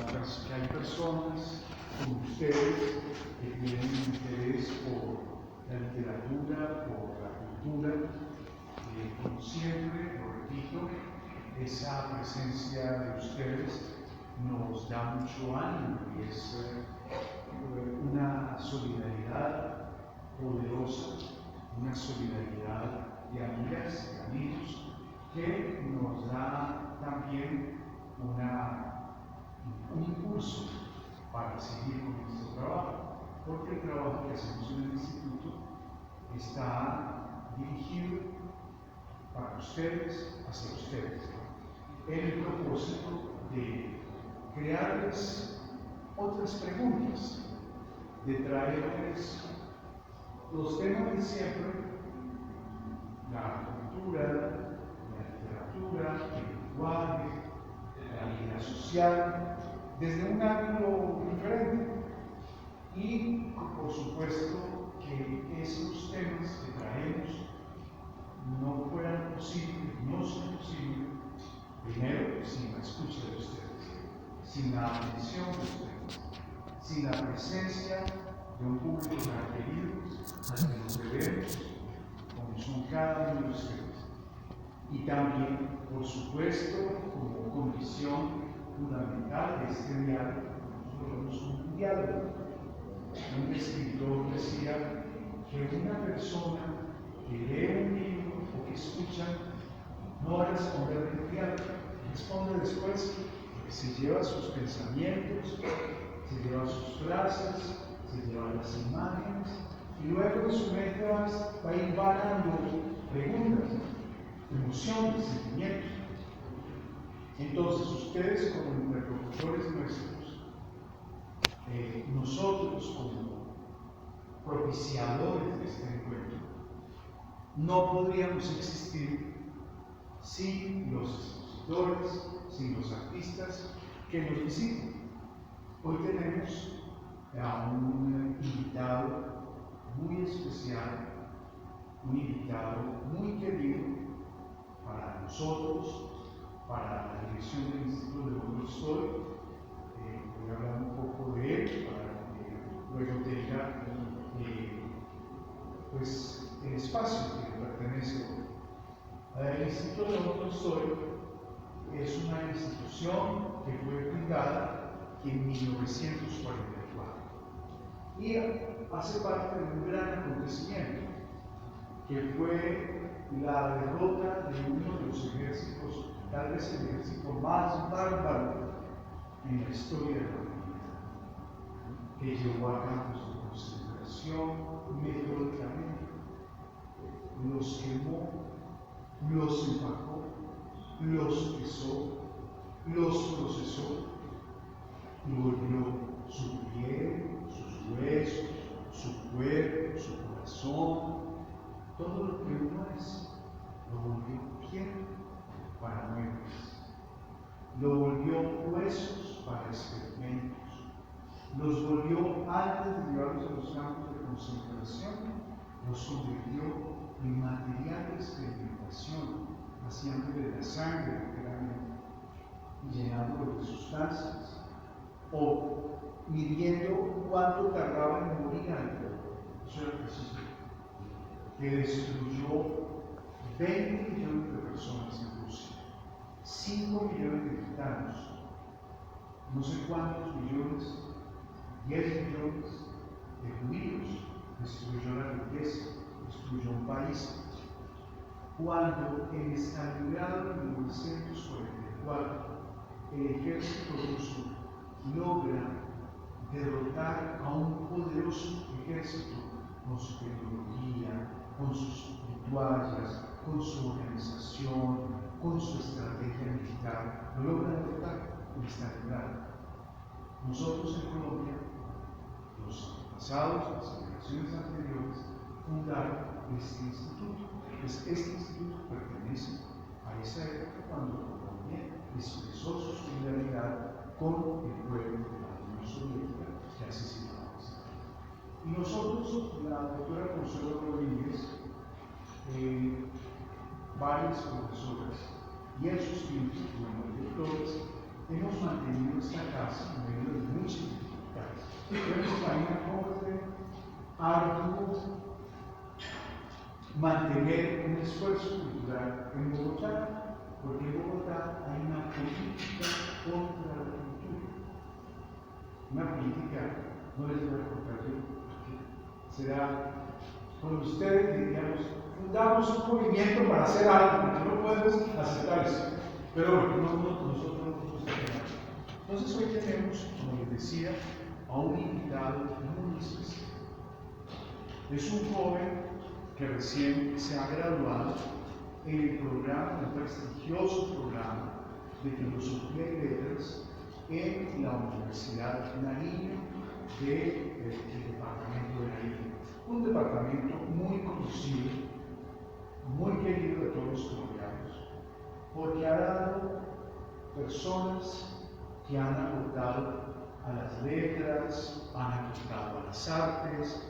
que hay personas como ustedes que tienen interés por la literatura, por la cultura. Como siempre, lo repito, esa presencia de ustedes nos da mucho ánimo y es una solidaridad poderosa, una solidaridad de amigas y amigos que nos da también un impulso para seguir con nuestro trabajo, porque el trabajo que hacemos en el instituto está dirigido para ustedes, hacia ustedes, en el propósito de crearles otras preguntas, de traerles los temas de siempre, la cultura, la literatura, el lenguaje, la vida social, desde un ángulo diferente. Y, por supuesto, que esos temas que traemos no fueran posibles, no son posibles, primero, sin la escucha de ustedes, sin la atención de ustedes, sin la presencia de un público tan querido, al que nos debemos, como son cada uno de ustedes. Y también, por supuesto, como condición fundamental de este diálogo, nosotros somos un diálogo. Un escritor decía que una persona que lee un libro o que escucha no va a responder de inmediato, responde después, porque se lleva sus pensamientos, se lleva sus frases, se lleva las imágenes, y luego en su mente va a ir varando preguntas, emociones, sentimientos. Entonces, ustedes como interlocutores nuestros, nosotros como propiciadores de este encuentro, no podríamos existir sin los expositores, sin los artistas que nos visitan. Hoy tenemos a un invitado muy especial, un invitado muy querido para nosotros, para la dirección del Instituto de donde estoy. Voy a hablar un poco de él para que luego tenga pues, el espacio que le pertenece hoy. El Instituto de donde estoy es una institución que fue fundada en 1944 y hace parte de un gran acontecimiento que fue la derrota de uno de los ejércitos, tal vez el ejército más bárbaro en la historia de la humanidad, que llevó a campos de concentración metódicamente, los quemó, los empacó, los pesó, los procesó y volvió su piel, sus huesos, su cuerpo, su corazón, todo lo que uno es, lo volvió piel para muebles, lo volvió huesos para experimentos, los volvió, antes de llevarlos a los campos de concentración, los convirtió en material de experimentación, vaciándole la sangre literalmente, llenándolo de sustancias, o midiendo cuánto tardaba en morir algo. Eso era preciso. Que destruyó 20 millones de personas en Rusia, 5 millones de gitanos, no sé cuántos millones, 10 millones de judíos, destruyó la riqueza, destruyó un país. Cuando en Stalingrado en 1944 el ejército ruso logra derrotar a un poderoso ejército con su tecnología, con sus rituales, con su organización, con su estrategia militar, lo logra derrotar en Stalingrado. Nosotros en Colombia, los antepasados, las generaciones anteriores, fundaron este instituto. Pues este instituto pertenece a esa época cuando Colombia expresó su solidaridad con el pueblo de la Unión Soviética que asesinaba a Estado. Y nosotros, la doctora Consuelo Rodríguez, varias profesoras y esos científicos, bueno, directores, hemos mantenido esta casa, arduo mantener un esfuerzo cultural en Bogotá, porque en Bogotá hay una política contra la cultura. Una política, no les voy a contar yo, porque será con ustedes, diríamos, fundamos un movimiento para hacer algo, porque no podemos aceptar eso. Pero bueno, nosotros no nos gusta nada. Entonces hoy tenemos, como les decía, a un invitado muy especial. Es un joven que recién se ha graduado en el programa, el prestigioso programa de Filosofía y Letras en la Universidad Nariño del departamento de Nariño. Un departamento muy conocido, muy querido de todos los colombianos, porque ha dado personas que han aportado a las letras, han aportado a las artes,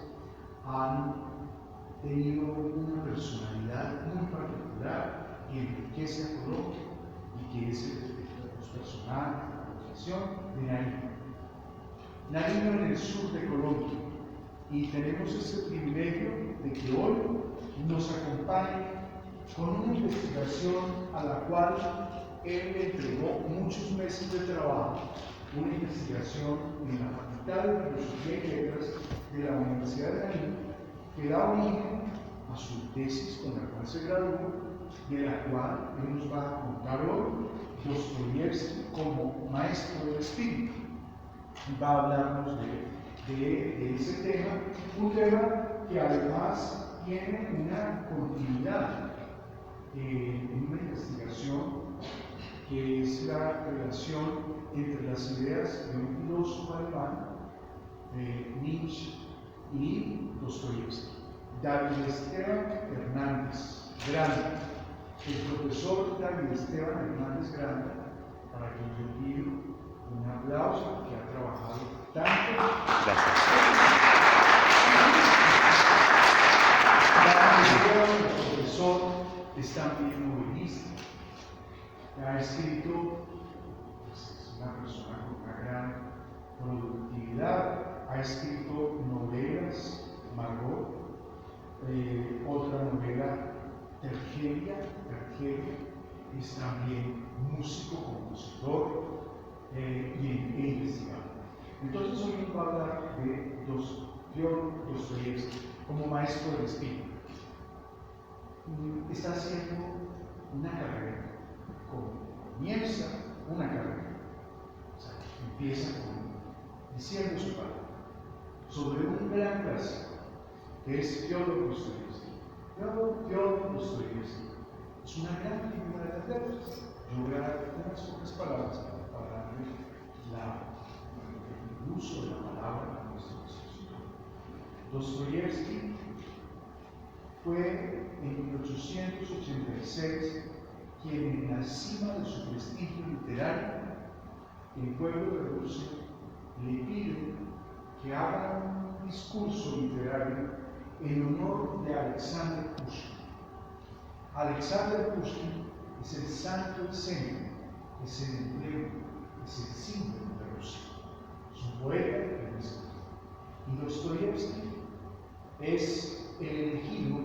han tenido una personalidad muy particular que enriquece a Colombia y que es los personajes, la profesión de Nariño. Nariño en el sur de Colombia, y tenemos ese privilegio de que hoy nos acompañe con una investigación a la cual él le entregó muchos meses de trabajo, una investigación en la Facultad de Filosofía y Letras de la Universidad de Nariño, que da origen a su tesis con la cual se graduó, de la cual él nos va a contar hoy Dostoyevski como maestro del espíritu. Va a hablarnos de ese tema, un tema que además tiene una continuidad en una investigación que es la relación entre las ideas de un filósofo alemán, Nietzsche, y Dostoyevski. David Esteban Hernández Granda, el profesor David Esteban Hernández Granda, para quien yo pido un aplauso, que ha trabajado tanto. Gracias. David Esteban, el profesor, es también novelista. Ha escrito, es una persona con una gran productividad. Ha escrito novelas, Margot, otra novela, Tergelia, es también músico, compositor y investigador. Entonces hoy nos va a hablar de Dostoyevski como maestro del espíritu. Está haciendo una carrera, comienza una carrera, o sea, empieza diciendo su palabra sobre un gran clásico que es Fyodor Dostoyevski. Fyodor Dostoyevski es una gran figura de las letras. Yo voy a dar unas pocas palabras para darle el uso de la palabra a nuestro discurso. Dostoyevski fue en 1886 quien, en la cima de su prestigio literario, el pueblo de Rusia le pide que haga un discurso literario en honor de Alexander Pushkin. Alexander Pushkin es el santo escénico, es el emblema, es el símbolo de Rusia. Es un poeta y un escritor. Y Dostoyevski es el elegido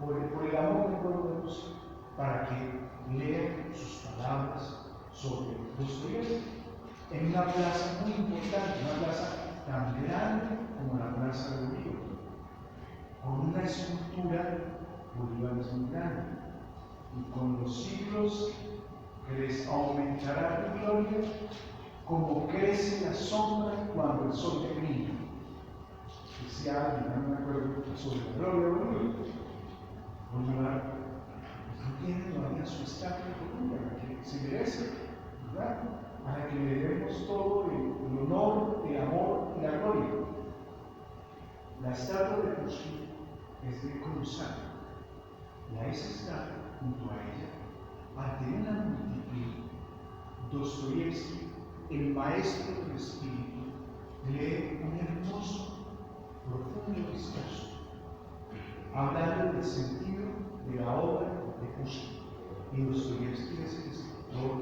por el amor del pueblo de Rusia para que lean sus palabras sobre Dostoyevski en una plaza muy importante, una plaza tan grande como la plaza de Bolívar, con una escultura. Bolívar es muy grande, y con los siglos que les aumentará tu gloria, como crece la sombra cuando el sol declina. Decía, no me acuerdo sobre la gloria de Bolívar. Bolívar no tiene todavía su estatua de Bolívar, que se merece, ¿verdad? Para que le demos todo el honor, el amor y la gloria. La estatua de Pushkin es de Cruzado, y a esa estatua, junto a ella, ante una multitud, Dostoyevski, el maestro del espíritu, lee un hermoso, profundo discurso, hablando del sentido de la obra de Pushkin. Y Dostoyevski es el escritor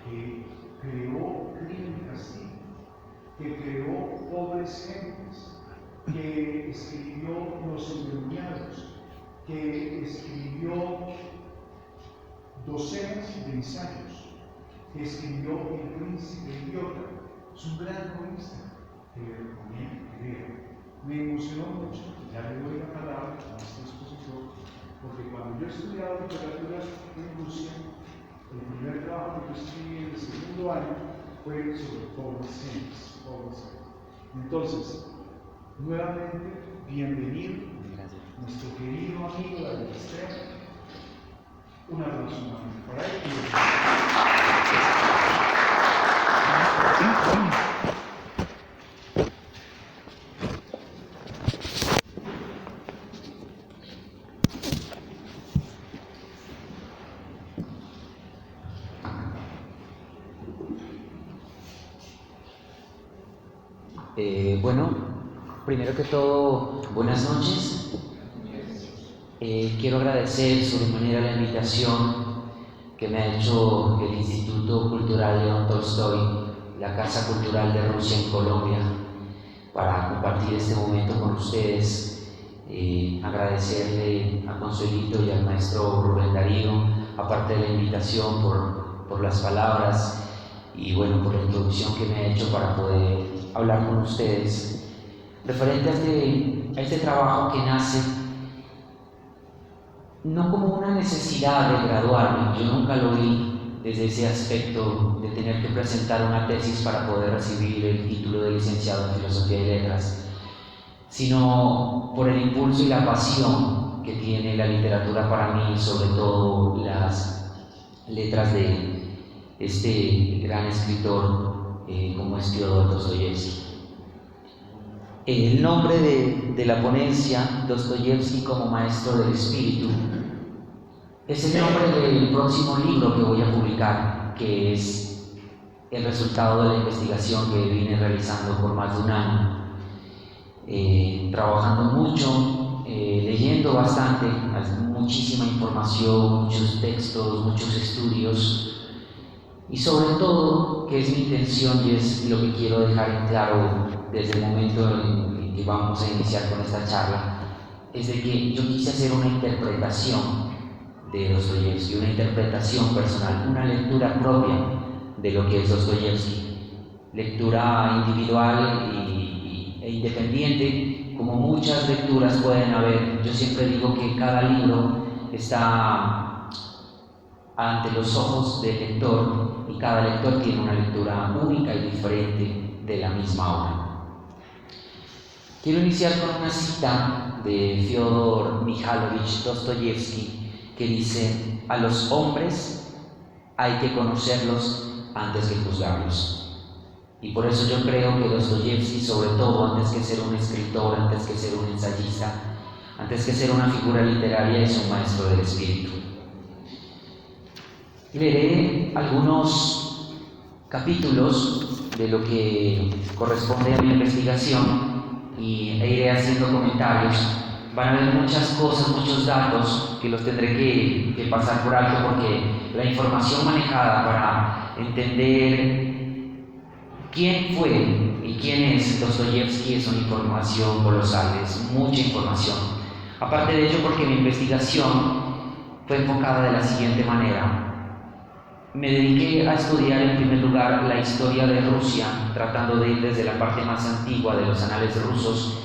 que creó Crimen y Castigo, que creó Pobres Gentes, que escribió Los Endemoniados, que escribió docenas de ensayos, que escribió El Príncipe Idiota. Es un gran novelista que le recomiendo que lea. Me emocionó mucho, ya le doy la palabra a este expositor, porque cuando yo estudiaba literatura en Rusia, el primer trabajo que yo escribí en el segundo año fue sobre Paul Sands. Entonces, nuevamente, bienvenido, nuestro querido amigo David Esther. Un aplauso para él. Bueno, primero que todo, buenas noches. Quiero agradecer sobremanera la invitación que me ha hecho el Instituto Cultural León Tolstoy, la Casa Cultural de Rusia en Colombia, para compartir este momento con ustedes. Agradecerle a Consuelito y al maestro Rubén Darío, aparte de la invitación, por las palabras y bueno, por la introducción que me ha hecho para poder hablar con ustedes referente a este trabajo que nace no como una necesidad de graduarme. Yo nunca lo vi desde ese aspecto de tener que presentar una tesis para poder recibir el título de licenciado en Filosofía y Letras, sino por el impulso y la pasión que tiene la literatura para mí, sobre todo las letras de este gran escritor como es Fyodor Dostoyevsky. El nombre de la ponencia, Dostoyevsky como maestro del espíritu, es el nombre del próximo libro que voy a publicar, que es el resultado de la investigación que vine realizando por más de un año, trabajando mucho, leyendo bastante, muchísima información, muchos textos, muchos estudios. Y sobre todo, que es mi intención y es lo que quiero dejar en claro desde el momento en que vamos a iniciar con esta charla, es de que yo quise hacer una interpretación de Dostoyevsky, una interpretación personal, una lectura propia de lo que es Dostoyevsky, lectura individual e independiente, como muchas lecturas pueden haber. Yo siempre digo que cada libro está ante los ojos del lector y cada lector tiene una lectura única y diferente de la misma obra. Quiero iniciar con una cita de Fyodor Mikhailovich Dostoyevsky que dice: a los hombres hay que conocerlos antes que juzgarlos. Y por eso yo creo que Dostoyevsky, sobre todo, antes que ser un escritor, antes que ser un ensayista, antes que ser una figura literaria, es un maestro del espíritu. Leeré algunos capítulos de lo que corresponde a mi investigación e iré haciendo comentarios. Van a haber muchas cosas, muchos datos que los tendré que pasar por alto, porque la información manejada para entender quién fue y quién es Dostoyevsky es una información colosal, es mucha información. Aparte de ello, porque mi investigación fue enfocada de la siguiente manera. Me dediqué a estudiar en primer lugar la historia de Rusia, tratando de ir desde la parte más antigua de los anales rusos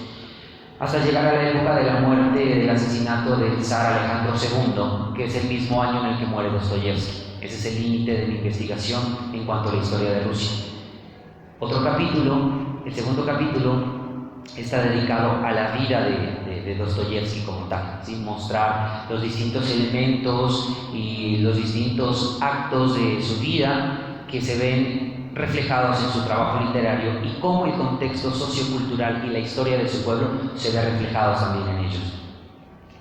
hasta llegar a la época de la muerte, del asesinato del zar Alejandro II, que es el mismo año en el que muere Dostoyevsky. Ese es el límite de mi investigación en cuanto a la historia de Rusia. Otro capítulo, el segundo capítulo, está dedicado a la vida de Dostoyevsky como tal, sin mostrar los distintos elementos y los distintos actos de su vida que se ven reflejados en su trabajo literario y cómo el contexto sociocultural y la historia de su pueblo se ve reflejados también en ellos.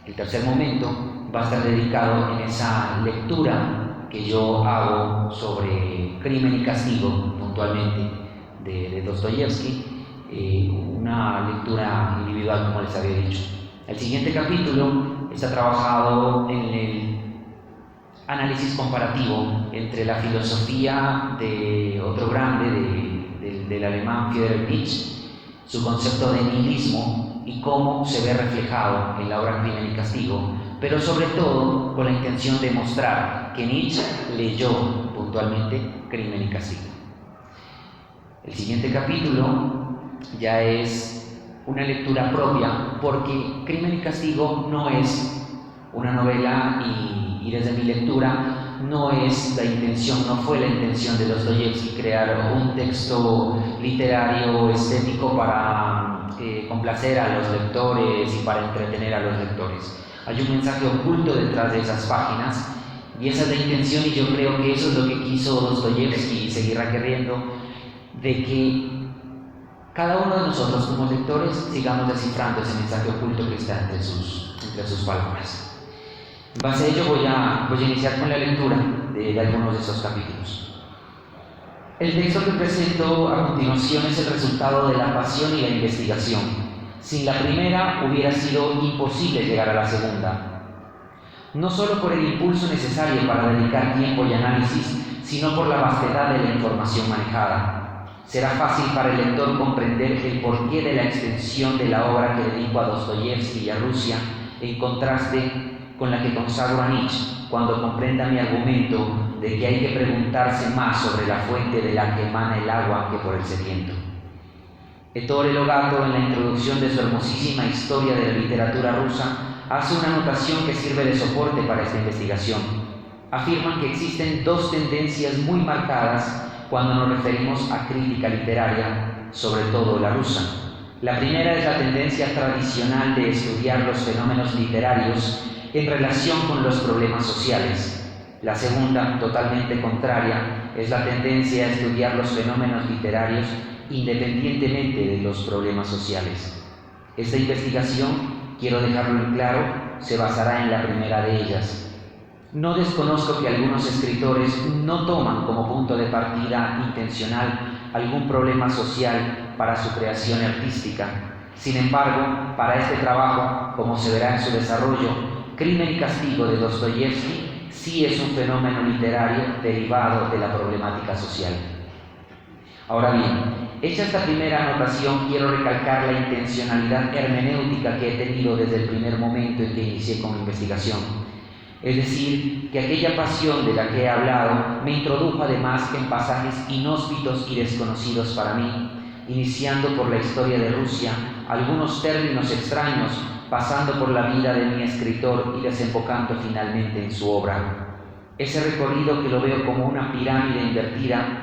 El tercer momento va a estar dedicado en esa lectura que yo hago sobre Crimen y Castigo, puntualmente, de Dostoyevsky, una lectura individual, como les había dicho. El siguiente capítulo está trabajado en el análisis comparativo entre la filosofía de otro grande, del alemán Friedrich Nietzsche, su concepto de nihilismo, y cómo se ve reflejado en la obra Crimen y Castigo, pero sobre todo con la intención de mostrar que Nietzsche leyó puntualmente Crimen y Castigo. El siguiente capítulo ya es una lectura propia, porque Crimen y Castigo no es una novela y desde mi lectura no fue la intención de Dostoyevsky crear un texto literario estético para complacer a los lectores y para entretener a los lectores. Hay un mensaje oculto detrás de esas páginas y esa es la intención, y yo creo que eso es lo que quiso Dostoyevsky y seguirá queriendo, de que cada uno de nosotros como lectores sigamos descifrando ese mensaje oculto que está entre sus palabras. En base a ello voy a iniciar con la lectura de algunos de esos capítulos. El texto que presento a continuación es el resultado de la pasión y la investigación. Sin la primera hubiera sido imposible llegar a la segunda. No solo por el impulso necesario para dedicar tiempo y análisis, sino por la vastedad de la información manejada. Será fácil para el lector comprender el porqué de la extensión de la obra que dedico a Dostoyevsky y a Rusia, en contraste con la que consagro a Nietzsche, cuando comprenda mi argumento de que hay que preguntarse más sobre la fuente de la que emana el agua que por el sediento. Ettore Logato, en la introducción de su hermosísima historia de la literatura rusa, hace una anotación que sirve de soporte para esta investigación. Afirman que existen dos tendencias muy marcadas cuando nos referimos a crítica literaria, sobre todo la rusa. La primera es la tendencia tradicional de estudiar los fenómenos literarios en relación con los problemas sociales. La segunda, totalmente contraria, es la tendencia a estudiar los fenómenos literarios independientemente de los problemas sociales. Esta investigación, quiero dejarlo en claro, se basará en la primera de ellas. No desconozco que algunos escritores no toman como punto de partida intencional algún problema social para su creación artística. Sin embargo, para este trabajo, como se verá en su desarrollo, Crimen y Castigo de Dostoyevsky sí es un fenómeno literario derivado de la problemática social. Ahora bien, hecha esta primera anotación, quiero recalcar la intencionalidad hermenéutica que he tenido desde el primer momento en que inicié con mi investigación. Es decir, que aquella pasión de la que he hablado me introdujo además en pasajes inhóspitos y desconocidos para mí, iniciando por la historia de Rusia, algunos términos extraños, pasando por la vida de mi escritor y desembocando finalmente en su obra. Ese recorrido, que lo veo como una pirámide invertida,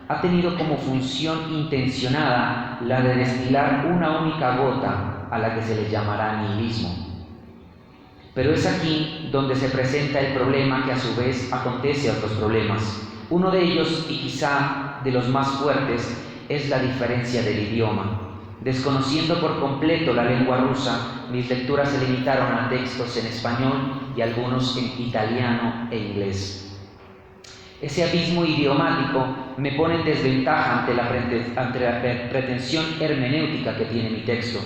ha tenido como función intencionada la de destilar una única gota a la que se le llamará nihilismo. Pero es aquí donde se presenta el problema que a su vez acontece a otros problemas. Uno de ellos, y quizá de los más fuertes, es la diferencia del idioma. Desconociendo por completo la lengua rusa, mis lecturas se limitaron a textos en español y algunos en italiano e inglés. Ese abismo idiomático me pone en desventaja ante la pretensión hermenéutica que tiene mi texto.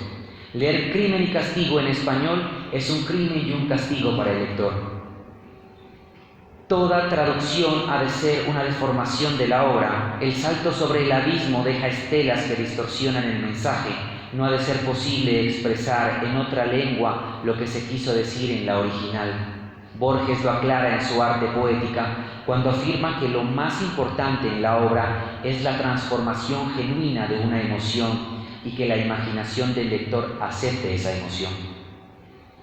Leer Crimen y Castigo en español es un crimen y un castigo para el lector. Toda traducción ha de ser una deformación de la obra. El salto sobre el abismo deja estelas que distorsionan el mensaje. No ha de ser posible expresar en otra lengua lo que se quiso decir en la original. Borges lo aclara en su Arte Poética cuando afirma que lo más importante en la obra es la transformación genuina de una emoción y que la imaginación del lector acepte esa emoción.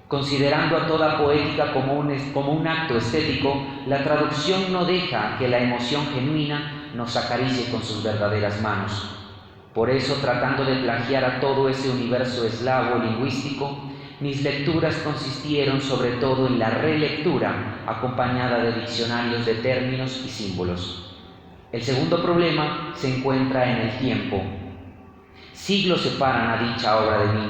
Considerando a toda poética como un acto estético, la traducción no deja que la emoción genuina nos acaricie con sus verdaderas manos. Por eso, tratando de plagiar a todo ese universo eslavo lingüístico, mis lecturas consistieron sobre todo en la relectura, acompañada de diccionarios de términos y símbolos. El segundo problema se encuentra en el tiempo. Siglos separan a dicha obra de mí.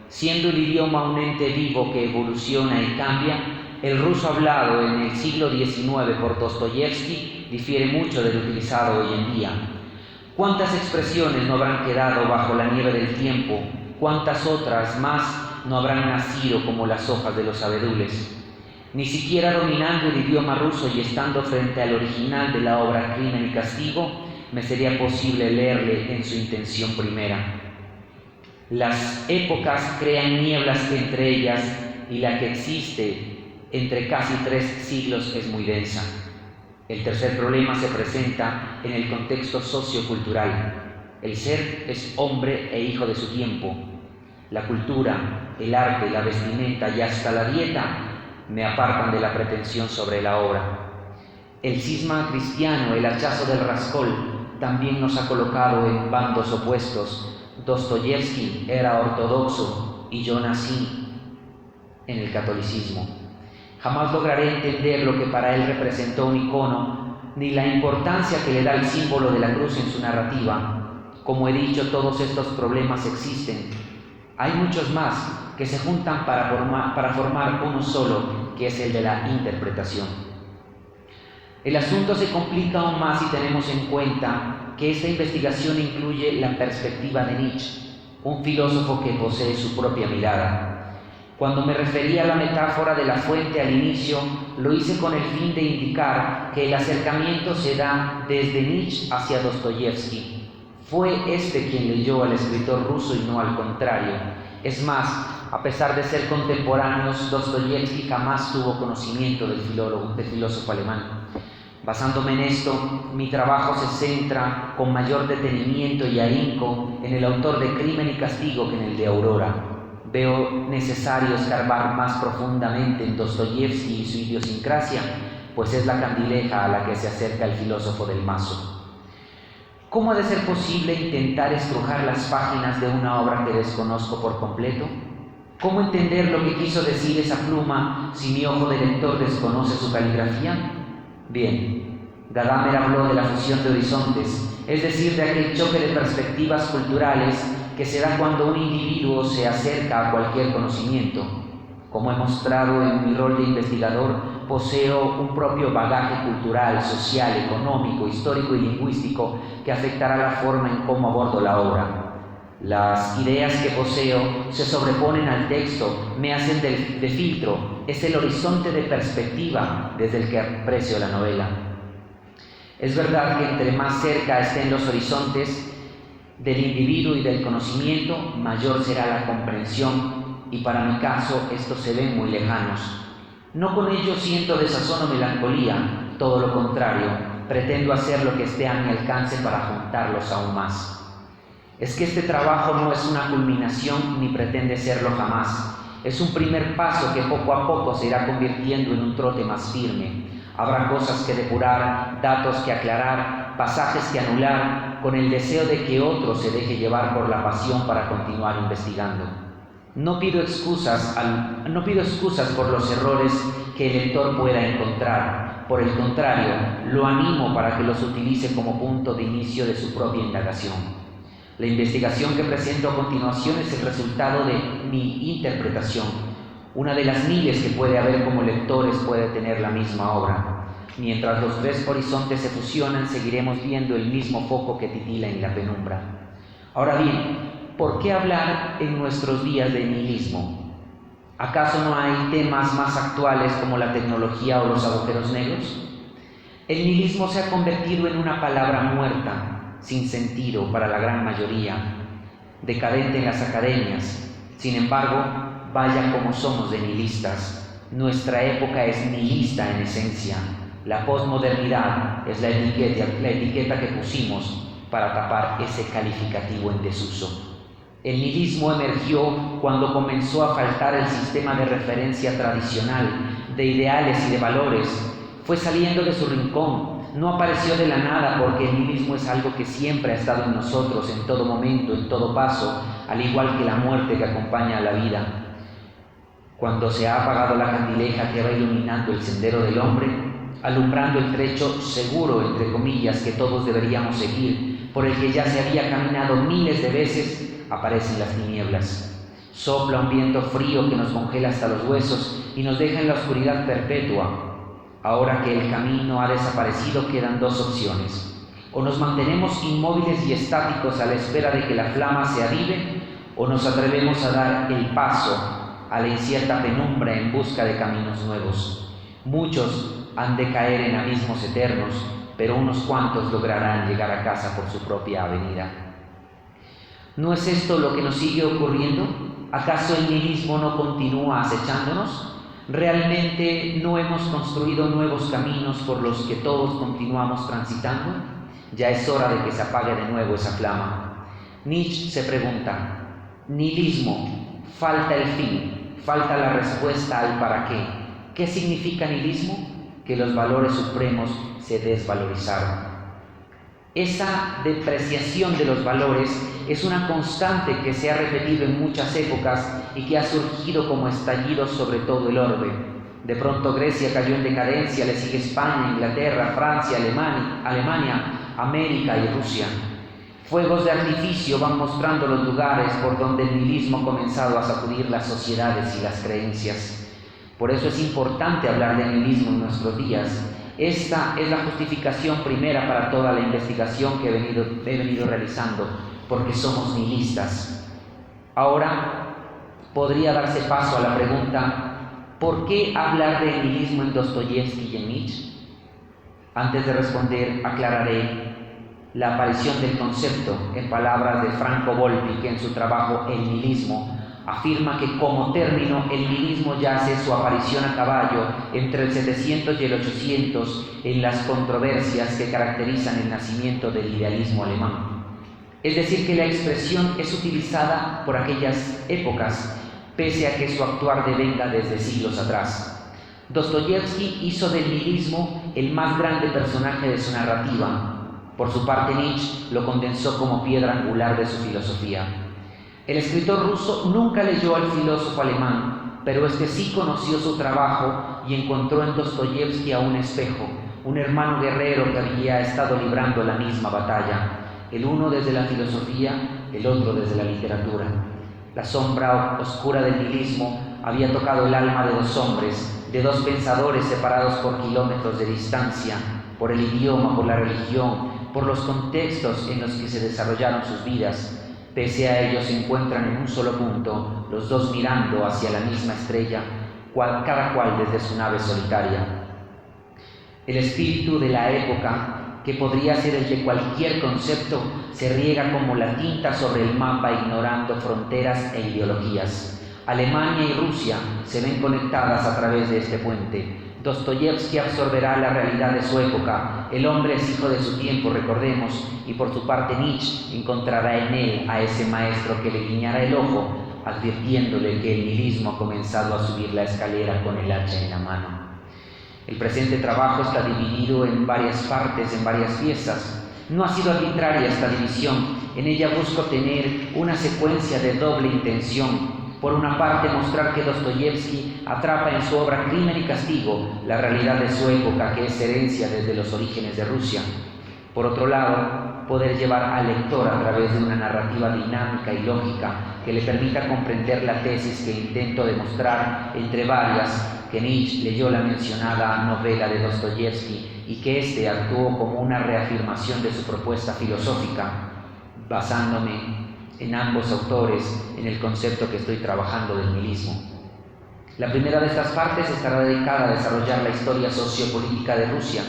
Siendo el idioma un ente vivo que evoluciona y cambia, el ruso hablado en el siglo XIX por Dostoyevsky difiere mucho del utilizado hoy en día. ¿Cuántas expresiones no habrán quedado bajo la nieve del tiempo? ¿Cuántas otras más no habrán nacido como las hojas de los abedules? Ni siquiera dominando el idioma ruso y estando frente al original de la obra Crimen y Castigo, me sería posible leerle en su intención primera. Las épocas crean nieblas entre ellas y la que existe entre casi 3 siglos es muy densa. El tercer problema se presenta en el contexto sociocultural. El ser es hombre e hijo de su tiempo. La cultura, el arte, la vestimenta y hasta la dieta me apartan de la pretensión sobre la obra. El cisma cristiano, el hachazo del rascol, también nos ha colocado en bandos opuestos. Dostoyevsky era ortodoxo y yo nací en el catolicismo. Jamás lograré entender lo que para él representó un icono, ni la importancia que le da el símbolo de la cruz en su narrativa. Como he dicho, todos estos problemas existen. Hay muchos más que se juntan para formar uno solo, que es el de la interpretación. El asunto se complica aún más si tenemos en cuenta que esta investigación incluye la perspectiva de Nietzsche, un filósofo que posee su propia mirada. Cuando me refería a la metáfora de la fuente al inicio, lo hice con el fin de indicar que el acercamiento se da desde Nietzsche hacia Dostoyevsky. Fue este quien leyó al escritor ruso y no al contrario. Es más, a pesar de ser contemporáneos, Dostoyevsky jamás tuvo conocimiento del filósofo alemán. Basándome en esto, mi trabajo se centra con mayor detenimiento y ahínco en el autor de Crimen y Castigo que en el de Aurora. Veo necesario escarbar más profundamente en Dostoyevsky y su idiosincrasia, pues es la candileja a la que se acerca el filósofo del mazo. ¿Cómo ha de ser posible intentar estrujar las páginas de una obra que desconozco por completo? ¿Cómo entender lo que quiso decir esa pluma si mi ojo de lector desconoce su caligrafía? Bien, Gadamer habló de la fusión de horizontes, es decir, de aquel choque de perspectivas culturales que se da cuando un individuo se acerca a cualquier conocimiento. Como he mostrado en mi rol de investigador, poseo un propio bagaje cultural, social, económico, histórico y lingüístico que afectará la forma en cómo abordo la obra. Las ideas que poseo se sobreponen al texto, me hacen de filtro, es el horizonte de perspectiva desde el que aprecio la novela. Es verdad que entre más cerca estén los horizontes del individuo y del conocimiento, mayor será la comprensión, y para mi caso estos se ven muy lejanos. No con ello siento desazón o melancolía, todo lo contrario, pretendo hacer lo que esté a mi alcance para juntarlos aún más. Es que este trabajo no es una culminación ni pretende serlo jamás. Es un primer paso que poco a poco se irá convirtiendo en un trote más firme. Habrá cosas que depurar, datos que aclarar, pasajes que anular, con el deseo de que otro se deje llevar por la pasión para continuar investigando. No pido excusas por los errores que el lector pueda encontrar. Por el contrario, lo animo para que los utilice como punto de inicio de su propia indagación. La investigación que presento a continuación es el resultado de mi interpretación, una de las miles que puede haber como lectores puede tener la misma obra. Mientras los 3 horizontes se fusionan, seguiremos viendo el mismo foco que titila en la penumbra. Ahora bien, ¿por qué hablar en nuestros días de nihilismo? ¿Acaso no hay temas más actuales como la tecnología o los agujeros negros? El nihilismo se ha convertido en una palabra muerta, sin sentido para la gran mayoría, decadente en las academias. Sin embargo, vaya como somos de nihilistas. Nuestra época es nihilista en esencia. La posmodernidad es la etiqueta que pusimos para tapar ese calificativo en desuso. El nihilismo emergió cuando comenzó a faltar el sistema de referencia tradicional, de ideales y de valores. Fue saliendo de su rincón. No apareció de la nada, porque el nihilismo es algo que siempre ha estado en nosotros, en todo momento, en todo paso, al igual que la muerte que acompaña a la vida. Cuando se ha apagado la candileja que va iluminando el sendero del hombre, alumbrando el trecho seguro, entre comillas, que todos deberíamos seguir, por el que ya se había caminado miles de veces, aparecen las tinieblas. Sopla un viento frío que nos congela hasta los huesos y nos deja en la oscuridad perpetua. Ahora que el camino ha desaparecido, quedan 2 opciones. O nos mantenemos inmóviles y estáticos a la espera de que la flama se avive, o nos atrevemos a dar el paso a la incierta penumbra en busca de caminos nuevos. Muchos han de caer en abismos eternos, pero unos cuantos lograrán llegar a casa por su propia avenida. ¿No es esto lo que nos sigue ocurriendo? ¿Acaso el nihilismo no continúa acechándonos? ¿Realmente no hemos construido nuevos caminos por los que todos continuamos transitando? Ya es hora de que se apague de nuevo esa flama. Nietzsche se pregunta: nihilismo, falta el fin, falta la respuesta al para qué. ¿Qué significa nihilismo? Que los valores supremos se desvalorizaron. Esa depreciación de los valores es una constante que se ha repetido en muchas épocas y que ha surgido como estallidos sobre todo el orbe. De pronto Grecia cayó en decadencia, le sigue España, Inglaterra, Francia, Alemania, América y Rusia. Fuegos de artificio van mostrando los lugares por donde el nihilismo ha comenzado a sacudir las sociedades y las creencias. Por eso es importante hablar de nihilismo en nuestros días. Esta es la justificación primera para toda la investigación que he venido realizando, porque somos nihilistas. Ahora podría darse paso a la pregunta: ¿por qué hablar de nihilismo en Dostoyevsky y en Nietzsche? Antes de responder, aclararé la aparición del concepto en palabras de Franco Volpi, que en su trabajo El nihilismo afirma que como término el nihilismo yace su aparición a caballo entre el 700 y el 800 en las controversias que caracterizan el nacimiento del idealismo alemán. Es decir, que la expresión es utilizada por aquellas épocas, pese a que su actuar devenga desde siglos atrás. Dostoyevsky hizo del nihilismo el más grande personaje de su narrativa. Por su parte, Nietzsche lo condensó como piedra angular de su filosofía. El escritor ruso nunca leyó al filósofo alemán, pero este sí conoció su trabajo y encontró en Dostoyevsky a un espejo, un hermano guerrero que había estado librando la misma batalla, el uno desde la filosofía, el otro desde la literatura. La sombra oscura del nihilismo había tocado el alma de dos hombres, de dos pensadores separados por kilómetros de distancia, por el idioma, por la religión, por los contextos en los que se desarrollaron sus vidas. Pese a ello se encuentran en un solo punto, los dos mirando hacia la misma estrella, cada cual desde su nave solitaria. El espíritu de la época, que podría ser el de cualquier concepto, se riega como la tinta sobre el mapa ignorando fronteras e ideologías. Alemania y Rusia se ven conectadas a través de este puente. Dostoyevsky absorberá la realidad de su época. El hombre es hijo de su tiempo, recordemos, y por su parte Nietzsche encontrará en él a ese maestro que le guiñará el ojo, advirtiéndole que el nihilismo ha comenzado a subir la escalera con el hacha en la mano. El presente trabajo está dividido en varias partes, en varias piezas. No ha sido arbitraria esta división. En ella busco tener una secuencia de doble intención. Por una parte, mostrar que Dostoyevsky atrapa en su obra Crimen y Castigo la realidad de su época, que es herencia desde los orígenes de Rusia. Por otro lado, poder llevar al lector a través de una narrativa dinámica y lógica que le permita comprender la tesis que intento demostrar, entre varias, que Nietzsche leyó la mencionada novela de Dostoyevsky y que éste actuó como una reafirmación de su propuesta filosófica, basándome en ambos autores en el concepto que estoy trabajando del nihilismo. La primera de estas partes estará dedicada a desarrollar la historia sociopolítica de Rusia.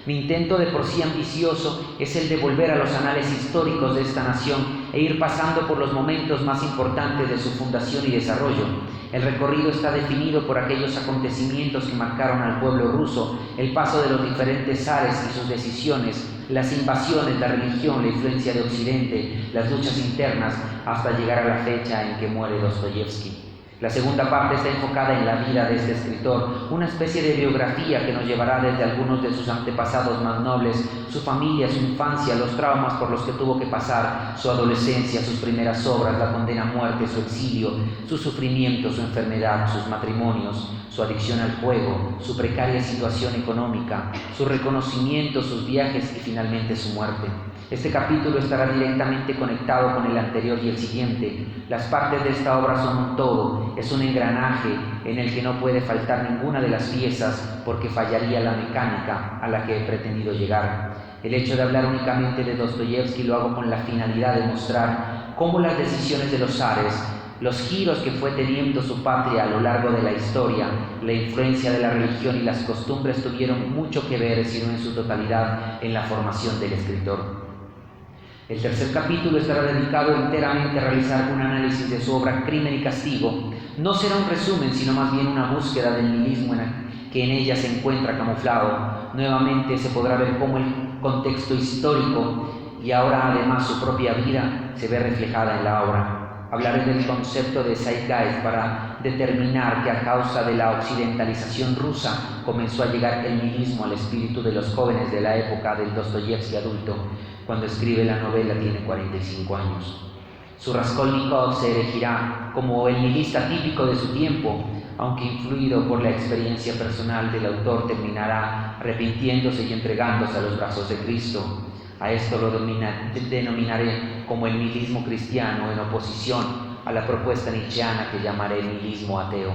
Mi intento, de por sí ambicioso, es el de volver a los anales históricos de esta nación e ir pasando por los momentos más importantes de su fundación y desarrollo. El recorrido está definido por aquellos acontecimientos que marcaron al pueblo ruso, el paso de los diferentes zares y sus decisiones, las invasiones, la religión, la influencia de Occidente, las luchas internas, hasta llegar a la fecha en que muere Dostoyevsky. La segunda parte está enfocada en la vida de este escritor, una especie de biografía que nos llevará desde algunos de sus antepasados más nobles, su familia, su infancia, los traumas por los que tuvo que pasar, su adolescencia, sus primeras obras, la condena a muerte, su exilio, su sufrimiento, su enfermedad, sus matrimonios, su adicción al juego, su precaria situación económica, su reconocimiento, sus viajes y finalmente su muerte. Este capítulo estará directamente conectado con el anterior y el siguiente. Las partes de esta obra son un todo, es un engranaje en el que no puede faltar ninguna de las piezas porque fallaría la mecánica a la que he pretendido llegar. El hecho de hablar únicamente de Dostoyevsky lo hago con la finalidad de mostrar cómo las decisiones de los zares, los giros que fue teniendo su patria a lo largo de la historia, la influencia de la religión y las costumbres tuvieron mucho que ver, si no en su totalidad, en la formación del escritor. El tercer capítulo estará dedicado enteramente a realizar un análisis de su obra Crimen y Castigo. No será un resumen, sino más bien una búsqueda del nihilismo que en ella se encuentra camuflado. Nuevamente se podrá ver cómo el contexto histórico y ahora además su propia vida se ve reflejada en la obra. Hablaré del concepto de Zeitgeist para determinar que a causa de la occidentalización rusa comenzó a llegar el nihilismo al espíritu de los jóvenes de la época del Dostoyevski adulto. Cuando escribe la novela tiene 45 años. Su Raskolnikov se erigirá como el nihilista típico de su tiempo, aunque influido por la experiencia personal del autor terminará arrepintiéndose y entregándose a los brazos de Cristo. A esto lo denominaré como el nihilismo cristiano en oposición a la propuesta nietzscheana que llamaré nihilismo ateo.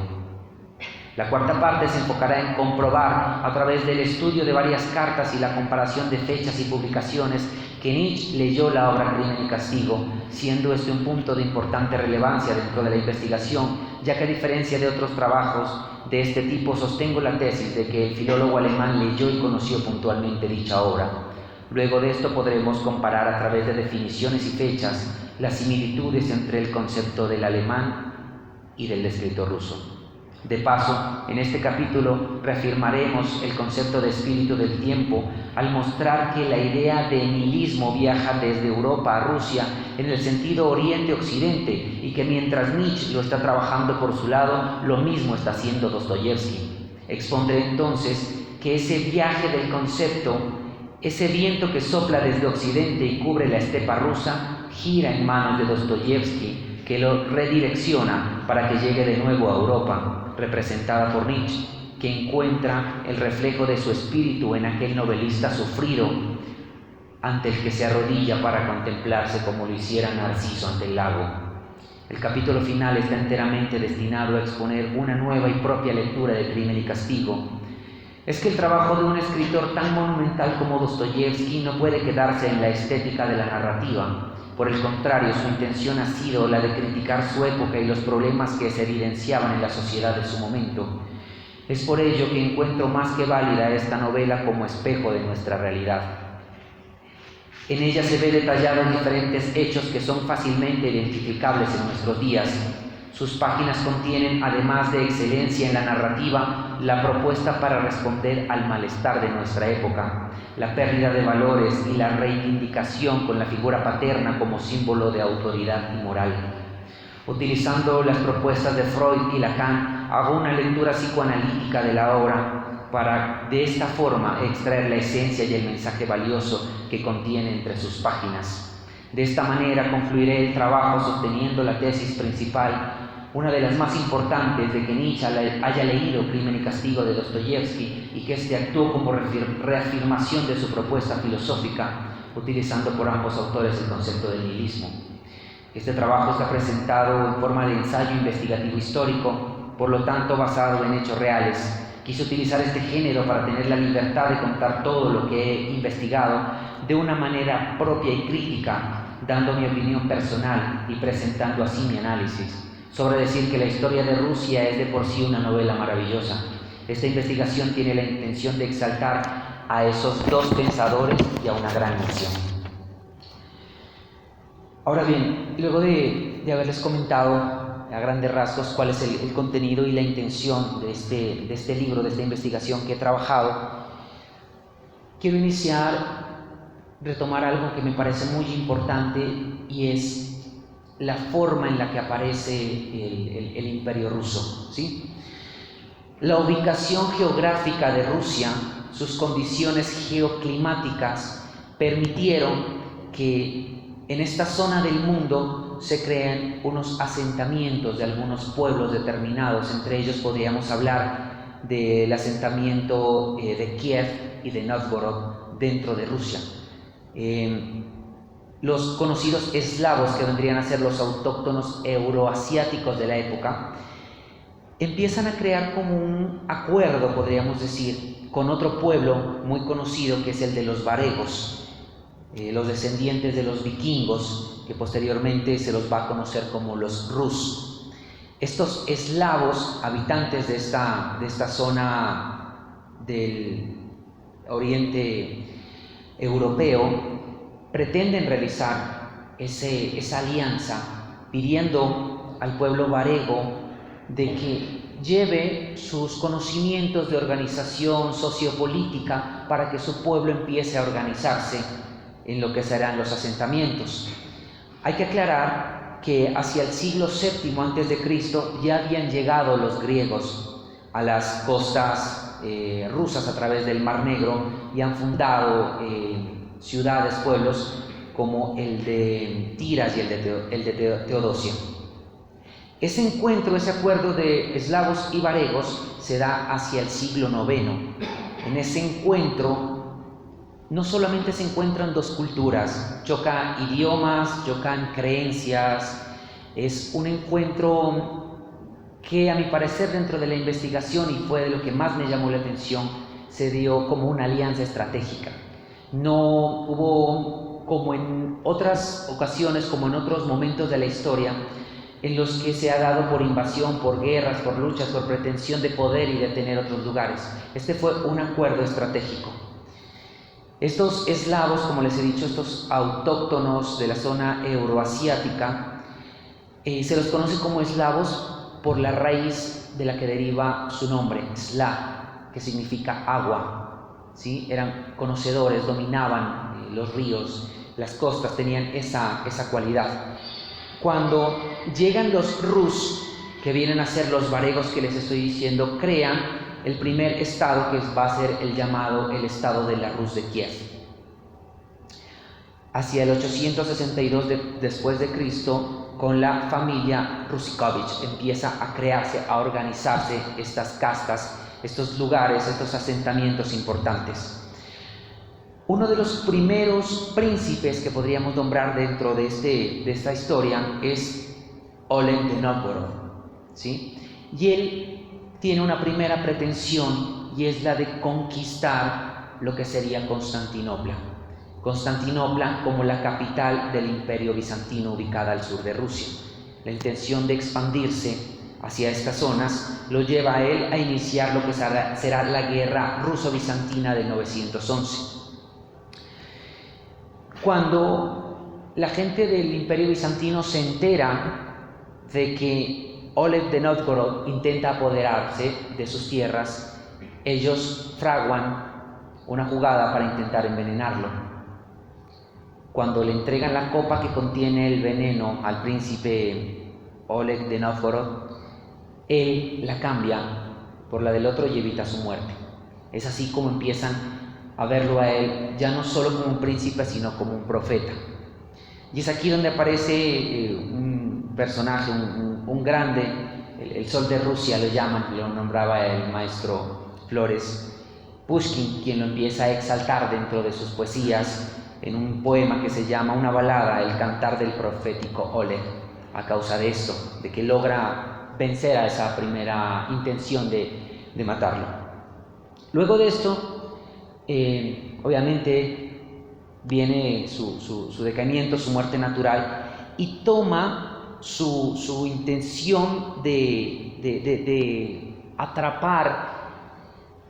La cuarta parte se enfocará en comprobar a través del estudio de varias cartas y la comparación de fechas y publicaciones que Nietzsche leyó la obra Crimen y Castigo, siendo este un punto de importante relevancia dentro de la investigación, ya que a diferencia de otros trabajos de este tipo sostengo la tesis de que el filólogo alemán leyó y conoció puntualmente dicha obra. Luego de esto podremos comparar a través de definiciones y fechas las similitudes entre el concepto del alemán y del escritor ruso. De paso, en este capítulo reafirmaremos el concepto de espíritu del tiempo al mostrar que la idea de nihilismo viaja desde Europa a Rusia en el sentido Oriente-Occidente y que mientras Nietzsche lo está trabajando por su lado, lo mismo está haciendo Dostoyevski. Expondré entonces que ese viaje del concepto, ese viento que sopla desde Occidente y cubre la estepa rusa, gira en manos de Dostoyevski, que lo redirecciona para que llegue de nuevo a Europa, representada por Nietzsche, que encuentra el reflejo de su espíritu en aquel novelista sufrido ante el que se arrodilla para contemplarse como lo hiciera Narciso ante el lago. El capítulo final está enteramente destinado a exponer una nueva y propia lectura de Crimen y Castigo. Es que el trabajo de un escritor tan monumental como Dostoyevski no puede quedarse en la estética de la narrativa. Por el contrario, su intención ha sido la de criticar su época y los problemas que se evidenciaban en la sociedad de su momento. Es por ello que encuentro más que válida esta novela como espejo de nuestra realidad. En ella se ve detallados diferentes hechos que son fácilmente identificables en nuestros días. Sus páginas contienen, además de excelencia en la narrativa, la propuesta para responder al malestar de nuestra época, la pérdida de valores y la reivindicación con la figura paterna como símbolo de autoridad y moral. Utilizando las propuestas de Freud y Lacan, hago una lectura psicoanalítica de la obra para, de esta forma, extraer la esencia y el mensaje valioso que contiene entre sus páginas. De esta manera concluiré el trabajo sosteniendo la tesis principal, una de las más importantes, de que Nietzsche haya leído Crimen y Castigo de Dostoyevski y que éste actuó como reafirmación de su propuesta filosófica, utilizando por ambos autores el concepto del nihilismo. Este trabajo está presentado en forma de ensayo investigativo histórico, por lo tanto basado en hechos reales. Quise utilizar este género para tener la libertad de contar todo lo que he investigado de una manera propia y crítica, dando mi opinión personal y presentando así mi análisis. Sobre decir que la historia de Rusia es de por sí una novela maravillosa. Esta investigación tiene la intención de exaltar a esos dos pensadores y a una gran nación. Ahora bien, luego de haberles comentado a grandes rasgos cuál es el contenido y la intención de este libro, de esta investigación que he trabajado, quiero retomar algo que me parece muy importante y es la forma en la que aparece el Imperio ruso, ¿sí? La ubicación geográfica de Rusia, sus condiciones geoclimáticas, permitieron que en esta zona del mundo se creen unos asentamientos de algunos pueblos determinados. Entre ellos podríamos hablar del asentamiento de Kiev y de Novgorod dentro de Rusia. Los conocidos eslavos, que vendrían a ser los autóctonos euroasiáticos de la época, empiezan a crear como un acuerdo, podríamos decir, con otro pueblo muy conocido que es el de los varegos, los descendientes de los vikingos, que posteriormente se los va a conocer como los rus. Estos eslavos, habitantes de esta zona del oriente europeo, pretenden realizar esa alianza, pidiendo al pueblo varego de que lleve sus conocimientos de organización sociopolítica para que su pueblo empiece a organizarse en lo que serán los asentamientos. Hay que aclarar que hacia el siglo VII a.C. ya habían llegado los griegos a las costas rusas a través del Mar Negro y han fundado ciudades, pueblos como el de Tiras y el de Teodosia. Ese encuentro, ese acuerdo de eslavos y varegos se da hacia el siglo IX. En ese encuentro no solamente se encuentran dos culturas, chocan idiomas, chocan creencias, es un encuentro que a mi parecer dentro de la investigación, y fue de lo que más me llamó la atención, se dio como una alianza estratégica. No hubo, como en otras ocasiones, como en otros momentos de la historia, en los que se ha dado por invasión, por guerras, por luchas, por pretensión de poder y de tener otros lugares. Este fue un acuerdo estratégico. Estos eslavos, como les he dicho, estos autóctonos de la zona euroasiática, se los conoce como eslavos por la raíz de la que deriva su nombre, Sla, que significa agua, ¿sí? Eran conocedores, dominaban los ríos, las costas, tenían esa cualidad. Cuando llegan los Rus, que vienen a ser los varegos que les estoy diciendo, crean el primer estado, que va a ser el llamado el estado de la Rus de Kiev. Hacia el 862 después de Cristo, con la familia Rusikovich empieza a crearse, a organizarse estas castas, estos lugares, estos asentamientos importantes. Uno de los primeros príncipes que podríamos nombrar dentro de esta historia es Oleg de Novgorod, ¿sí? Y él tiene una primera pretensión, y es la de conquistar lo que sería Constantinopla. Constantinopla como la capital del Imperio Bizantino ubicada al sur de Rusia. La intención de expandirse hacia estas zonas lo lleva a él a iniciar lo que será la guerra ruso-bizantina del 911. Cuando la gente del Imperio Bizantino se entera de que Oleg de Novgorod intenta apoderarse de sus tierras, ellos fraguan una jugada para intentar envenenarlo. Cuando le entregan la copa que contiene el veneno al príncipe Oleg de Novgorod, él la cambia por la del otro y evita su muerte. Es así como empiezan a verlo a él ya no solo como un príncipe, sino como un profeta. Y es aquí donde aparece un personaje, un grande, el sol de Rusia lo llaman, lo nombraba el maestro Flores, Pushkin, quien lo empieza a exaltar dentro de sus poesías en un poema que se llama una balada, el cantar del profético Oleg, a causa de esto, de que logra vencer a esa primera intención de matarlo. Luego de esto, obviamente viene su decaimiento, su muerte natural, y toma su intención de atrapar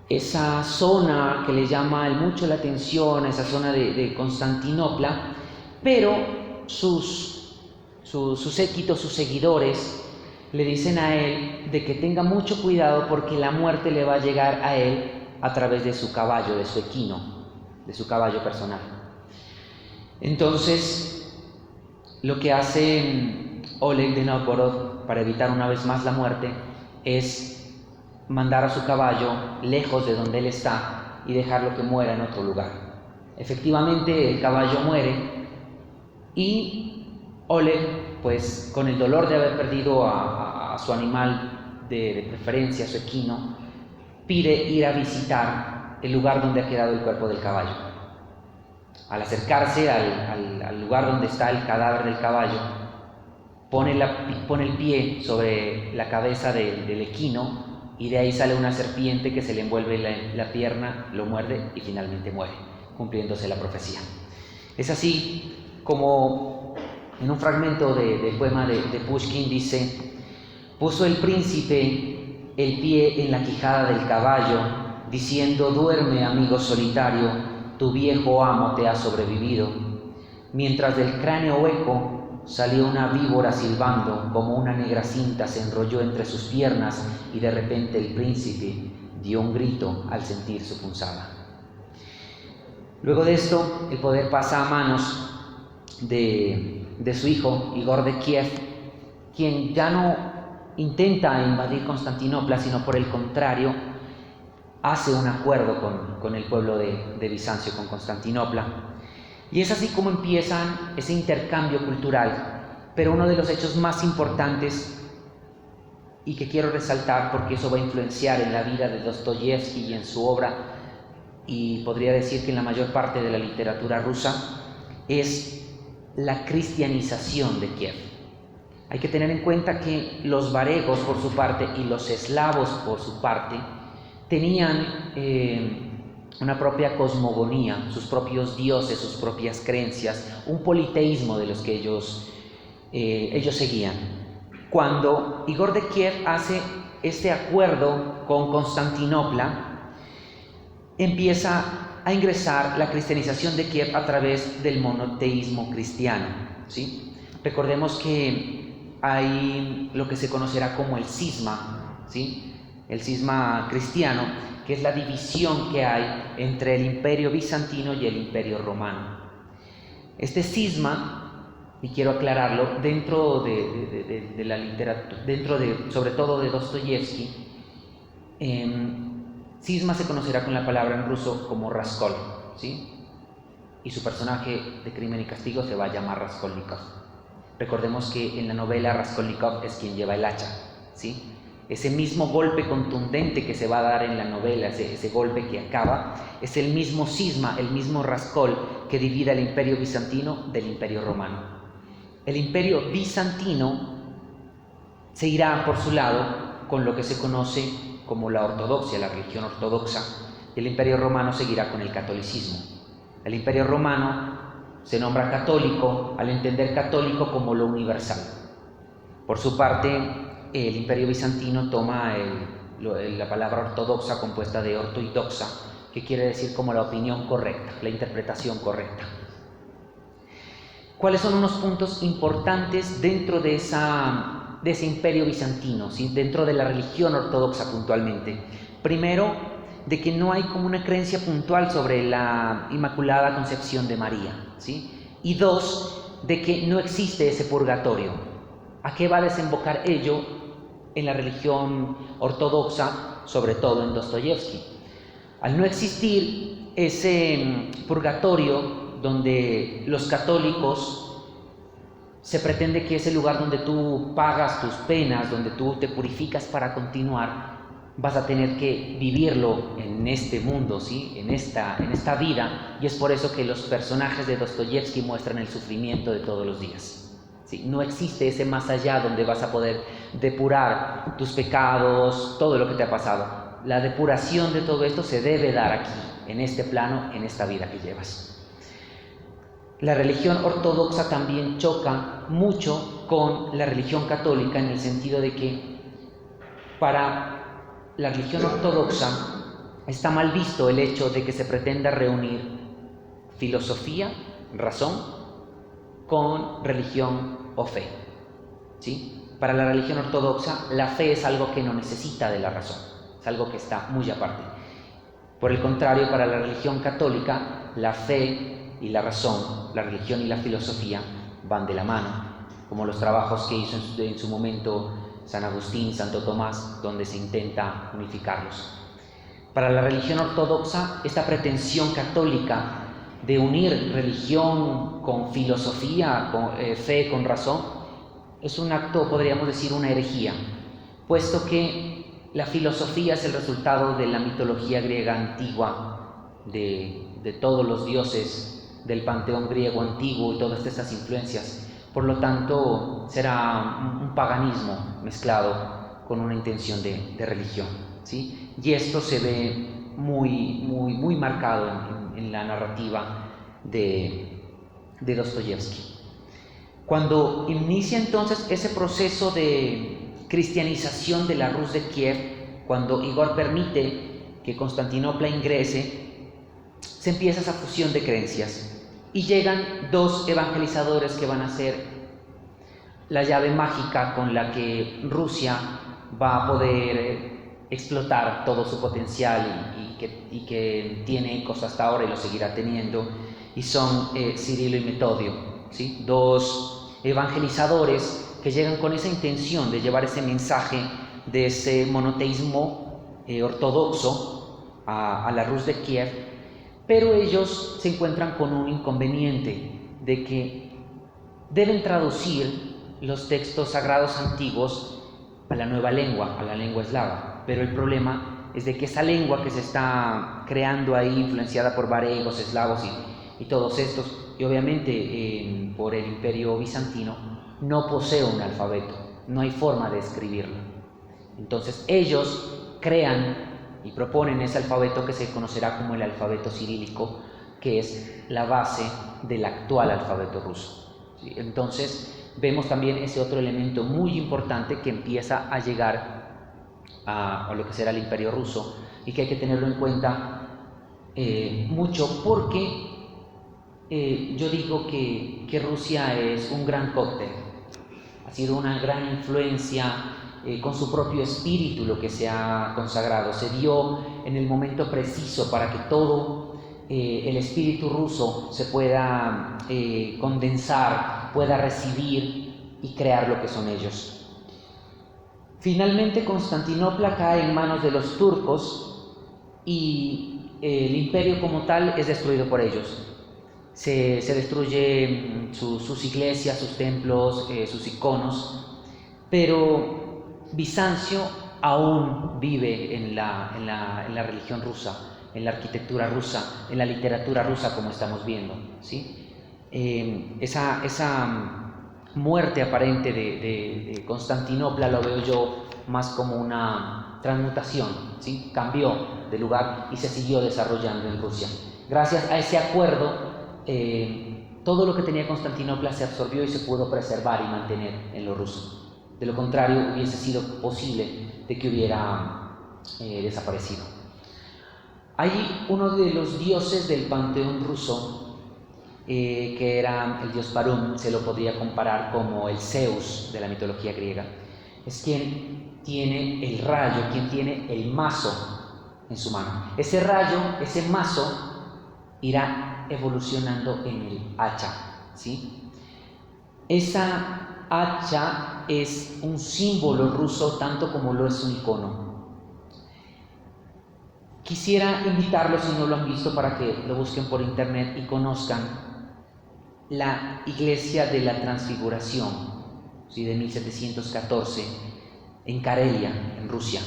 esa zona que le llama mucho la atención, esa zona de Constantinopla, pero sus séquitos, sus seguidores, le dicen a él de que tenga mucho cuidado porque la muerte le va a llegar a él a través de su caballo, de su equino, de su caballo personal. Entonces, lo que hace Oleg de Novgorod para evitar una vez más la muerte es mandar a su caballo lejos de donde él está y dejarlo que muera en otro lugar. Efectivamente, el caballo muere y Oleg, pues con el dolor de haber perdido a su animal de preferencia, su equino, pide ir a visitar el lugar donde ha quedado el cuerpo del caballo. Al acercarse al lugar donde está el cadáver del caballo, pone el pie sobre la cabeza del equino, y de ahí sale una serpiente que se le envuelve la pierna, lo muerde y finalmente muere, cumpliéndose la profecía. Es así como en un fragmento del poema de Pushkin dice: puso el príncipe el pie en la quijada del caballo, diciendo: duerme, amigo solitario, tu viejo amo te ha sobrevivido. mientras del cráneo hueco salió una víbora silbando, como una negra cinta se enrolló entre sus piernas y de repente el príncipe dio un grito al sentir su punzada. Luego de esto, el poder pasa a manos de su hijo, Igor de Kiev, quien ya no intenta invadir Constantinopla, sino por el contrario, hace un acuerdo con el pueblo de Bizancio, con Constantinopla. Y es así como empiezan ese intercambio cultural. Pero uno de los hechos más importantes, y que quiero resaltar porque eso va a influenciar en la vida de Dostoyevsky y en su obra, y podría decir que en la mayor parte de la literatura rusa, es la cristianización de Kiev. Hay que tener en cuenta que los varegos por su parte y los eslavos por su parte tenían una propia cosmogonía, sus propios dioses, sus propias creencias, un politeísmo de los que ellos seguían. Cuando Igor de Kiev hace este acuerdo con Constantinopla, empieza a ingresar la cristianización de Kiev a través del monoteísmo cristiano, ¿sí? Recordemos que hay lo que se conocerá como el cisma, ¿sí? El cisma cristiano, que es la división que hay entre el imperio bizantino y el imperio romano. Este cisma, y quiero aclararlo, dentro de la literatura, sobre todo de Dostoyevsky, cisma se conocerá con la palabra en ruso como Raskol, ¿sí? Y su personaje de Crimen y Castigo se va a llamar Raskolnikov. Recordemos que en la novela Raskolnikov es quien lleva el hacha, ¿sí? Ese mismo golpe contundente que se va a dar en la novela, ese golpe que acaba, es el mismo cisma, el mismo Raskol que divide el imperio bizantino del imperio romano. El imperio bizantino se irá por su lado con lo que se conoce como la ortodoxia, la religión ortodoxa, y el imperio romano seguirá con el catolicismo. El imperio romano se nombra católico al entender católico como lo universal. Por su parte, el imperio bizantino toma la palabra ortodoxa compuesta de orto y doxa, que quiere decir como la opinión correcta, la interpretación correcta. ¿Cuáles son unos puntos importantes dentro de ese imperio bizantino, ¿sí? Dentro de la religión ortodoxa puntualmente? Primero, de que no hay como una creencia puntual sobre la Inmaculada Concepción de María, ¿sí? Y dos, de que no existe ese purgatorio. ¿A qué va a desembocar ello en la religión ortodoxa, sobre todo en Dostoyevsky? Al no existir ese purgatorio donde los católicos se pretende que es el lugar donde tú pagas tus penas, donde tú te purificas para continuar, vas a tener que vivirlo en este mundo, ¿sí? en esta vida, y es por eso que los personajes de Dostoyevsky muestran el sufrimiento de todos los días, ¿sí? No existe ese más allá donde vas a poder depurar tus pecados, todo lo que te ha pasado. La depuración de todo esto se debe dar aquí, en este plano, en esta vida que llevas. La religión ortodoxa también choca mucho con la religión católica en el sentido de que para la religión ortodoxa está mal visto el hecho de que se pretenda reunir filosofía, razón, con religión o fe, ¿sí? Para la religión ortodoxa, la fe es algo que no necesita de la razón, es algo que está muy aparte. Por el contrario, para la religión católica, la fe y la razón, la religión y la filosofía van de la mano, como los trabajos que hizo en su momento San Agustín, Santo Tomás, donde se intenta unificarlos. Para la religión ortodoxa, esta pretensión católica de unir religión con filosofía, con fe con razón, es un acto, podríamos decir, una herejía, puesto que la filosofía es el resultado de la mitología griega antigua, de todos los dioses del panteón griego antiguo y todas estas influencias. Por lo tanto, será un paganismo mezclado con una intención de religión, ¿sí? Y esto se ve muy marcado en la narrativa de Dostoyevsky. Cuando inicia entonces ese proceso de cristianización de la Rus de Kiev, cuando Igor permite que Constantinopla ingrese, se empieza esa fusión de creencias. y llegan dos evangelizadores que van a ser la llave mágica con la que Rusia va a poder explotar todo su potencial y que tiene ecos hasta ahora y lo seguirá teniendo, y son Cirilo y Metodio, ¿sí? Dos evangelizadores que llegan con esa intención de llevar ese mensaje de ese monoteísmo ortodoxo a la Rus de Kiev, pero ellos se encuentran con un inconveniente de que deben traducir los textos sagrados antiguos a la nueva lengua, a la lengua eslava, pero el problema es de que esa lengua que se está creando ahí, influenciada por varegos, eslavos y todos estos, y obviamente por el Imperio Bizantino, no posee un alfabeto, no hay forma de escribirlo. Entonces ellos crean y proponen ese alfabeto que se conocerá como el alfabeto cirílico, que es la base del actual alfabeto ruso, ¿sí? Entonces vemos también ese otro elemento muy importante que empieza a llegar a lo que será el Imperio Ruso, y que hay que tenerlo en cuenta mucho, porque yo digo que Rusia es un gran cóctel, ha sido una gran influencia con su propio espíritu lo que se ha consagrado, se dio en el momento preciso para que todo el espíritu ruso se pueda condensar, pueda recibir y crear lo que son ellos. Finalmente Constantinopla cae en manos de los turcos y el imperio como tal es destruido por ellos. Se destruye sus iglesias, sus templos, sus iconos, pero Bizancio aún vive en la religión rusa, en la arquitectura rusa, en la literatura rusa, como estamos viendo, ¿sí? Esa muerte aparente de Constantinopla lo veo yo más como una transmutación, ¿sí? Cambió de lugar y se siguió desarrollando en Rusia. Gracias a ese acuerdo, todo lo que tenía Constantinopla se absorbió y se pudo preservar y mantener en lo ruso. De lo contrario, hubiese sido posible de que hubiera desaparecido. Hay uno de los dioses del panteón ruso, que era el dios Parún, se lo podría comparar como el Zeus de la mitología griega. Es quien tiene el rayo, quien tiene el mazo en su mano. Ese rayo, ese mazo, irá evolucionando en el hacha, ¿sí? Esa hacha es un símbolo ruso tanto como lo es un icono. Quisiera invitarlos, si no lo han visto, para que lo busquen por internet y conozcan la iglesia de la Transfiguración, ¿sí? De 1714 en Karelia, en Rusia.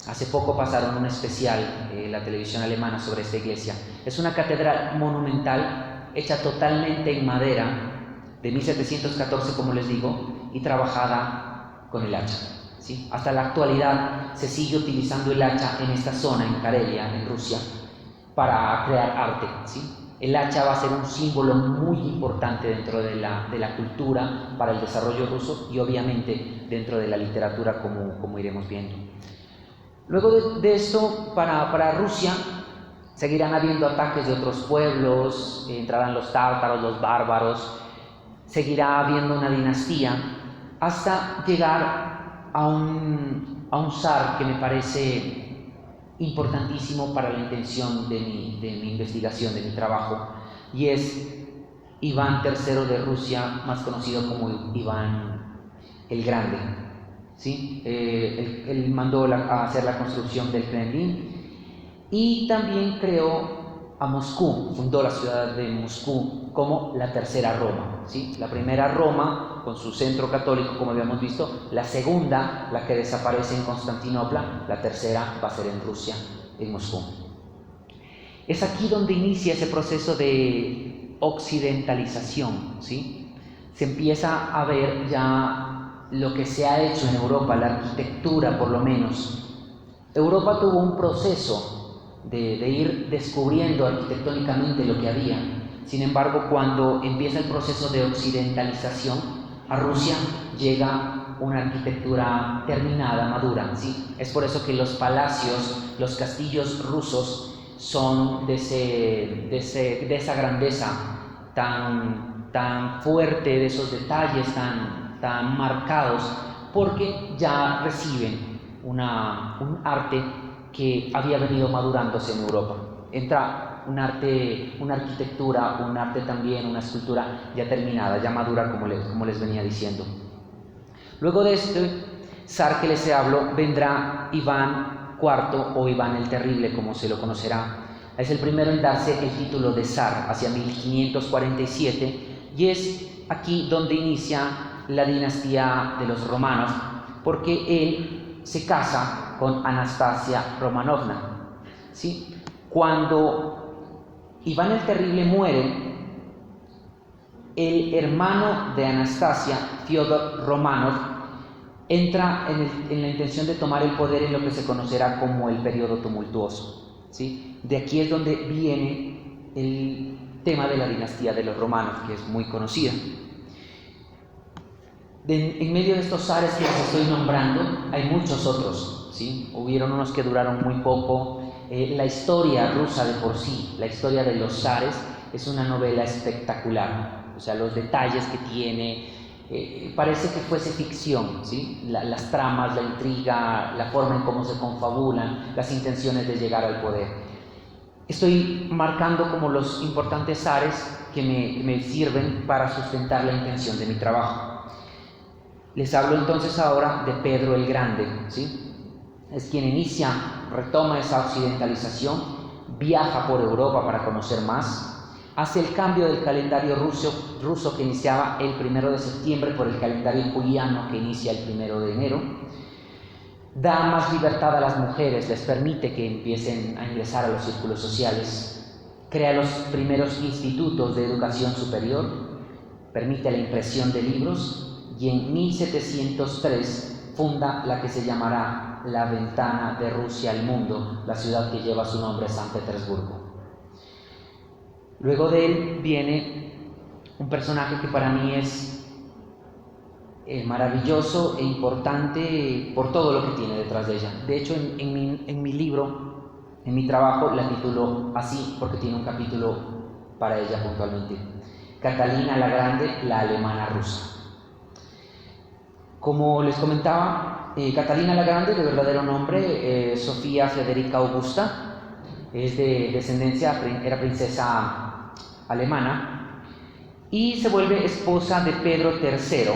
Hace poco pasaron un especial la televisión alemana sobre esta iglesia. Es una catedral monumental hecha totalmente en madera de 1714, como les digo, y trabajada con el hacha, ¿sí? Hasta la actualidad se sigue utilizando el hacha en esta zona, en Karelia, en Rusia, para crear arte, ¿sí? El hacha va a ser un símbolo muy importante dentro de la cultura para el desarrollo ruso y obviamente dentro de la literatura, como iremos viendo. Luego de esto, para Rusia, seguirán habiendo ataques de otros pueblos, entrarán los tártaros, los bárbaros, seguirá habiendo una dinastía hasta llegar a un zar que me parece importantísimo para la intención de mi investigación, de mi trabajo, y es Iván III de Rusia, más conocido como Iván el Grande, ¿sí? Él mandó a hacer la construcción del Kremlin y también creó a Moscú, fundó la ciudad de Moscú como la tercera Roma, ¿sí? La primera Roma con su centro católico, como habíamos visto, la segunda, la que desaparece en Constantinopla, la tercera va a ser en Rusia, en Moscú. Es aquí donde inicia ese proceso de occidentalización, ¿sí? Se empieza a ver ya lo que se ha hecho en Europa, la arquitectura por lo menos. Europa tuvo un proceso de ir descubriendo arquitectónicamente lo que había. Sin embargo, cuando empieza el proceso de occidentalización, a Rusia llega una arquitectura terminada, madura, ¿sí? Es por eso que los palacios, los castillos rusos son de esa grandeza tan fuerte, de esos detalles tan marcados, porque ya reciben un arte que había venido madurándose en Europa. Entra un arte, una arquitectura, un arte también, una escultura ya terminada, ya madura, como les venía diciendo. Luego de este zar que les hablo, vendrá Iván IV o Iván el Terrible, como se lo conocerá. Es el primero en darse el título de zar hacia 1547, y es aquí donde inicia la dinastía de los romanos, porque él se casa con Anastasia Romanovna, ¿sí? Cuando Iván el Terrible muere, el hermano de Anastasia, Fyodor Romanov, entra en la intención de tomar el poder en lo que se conocerá como el periodo tumultuoso, ¿sí? De aquí es donde viene el tema de la dinastía de los romanos, que es muy conocida. En medio de estos zares que les estoy nombrando, hay muchos otros, ¿sí? Hubieron unos que duraron muy poco. La historia rusa de por sí, la historia de los zares, es una novela espectacular. O sea, los detalles que tiene, parece que fuese ficción, ¿sí? Las tramas, la intriga, la forma en cómo se confabulan, las intenciones de llegar al poder. Estoy marcando como los importantes zares que me sirven para sustentar la intención de mi trabajo. Les hablo entonces ahora de Pedro el Grande, ¿sí? Es quien inicia, retoma esa occidentalización, viaja por Europa para conocer más, hace el cambio del calendario ruso que iniciaba el 1 de septiembre por el calendario juliano que inicia el 1 de enero, da más libertad a las mujeres, les permite que empiecen a ingresar a los círculos sociales, crea los primeros institutos de educación superior, permite la impresión de libros, y en 1703 funda la que se llamará la Ventana de Rusia al Mundo, la ciudad que lleva su nombre, San Petersburgo. Luego de él viene un personaje que para mí es maravilloso e importante por todo lo que tiene detrás de ella. De hecho, en mi libro, en mi trabajo, la titulo así porque tiene un capítulo para ella puntualmente. Catalina la Grande, la alemana rusa. Como les comentaba, Catalina la Grande, de verdadero nombre, Sofía Federica Augusta, es de descendencia, era princesa alemana, y se vuelve esposa de Pedro III.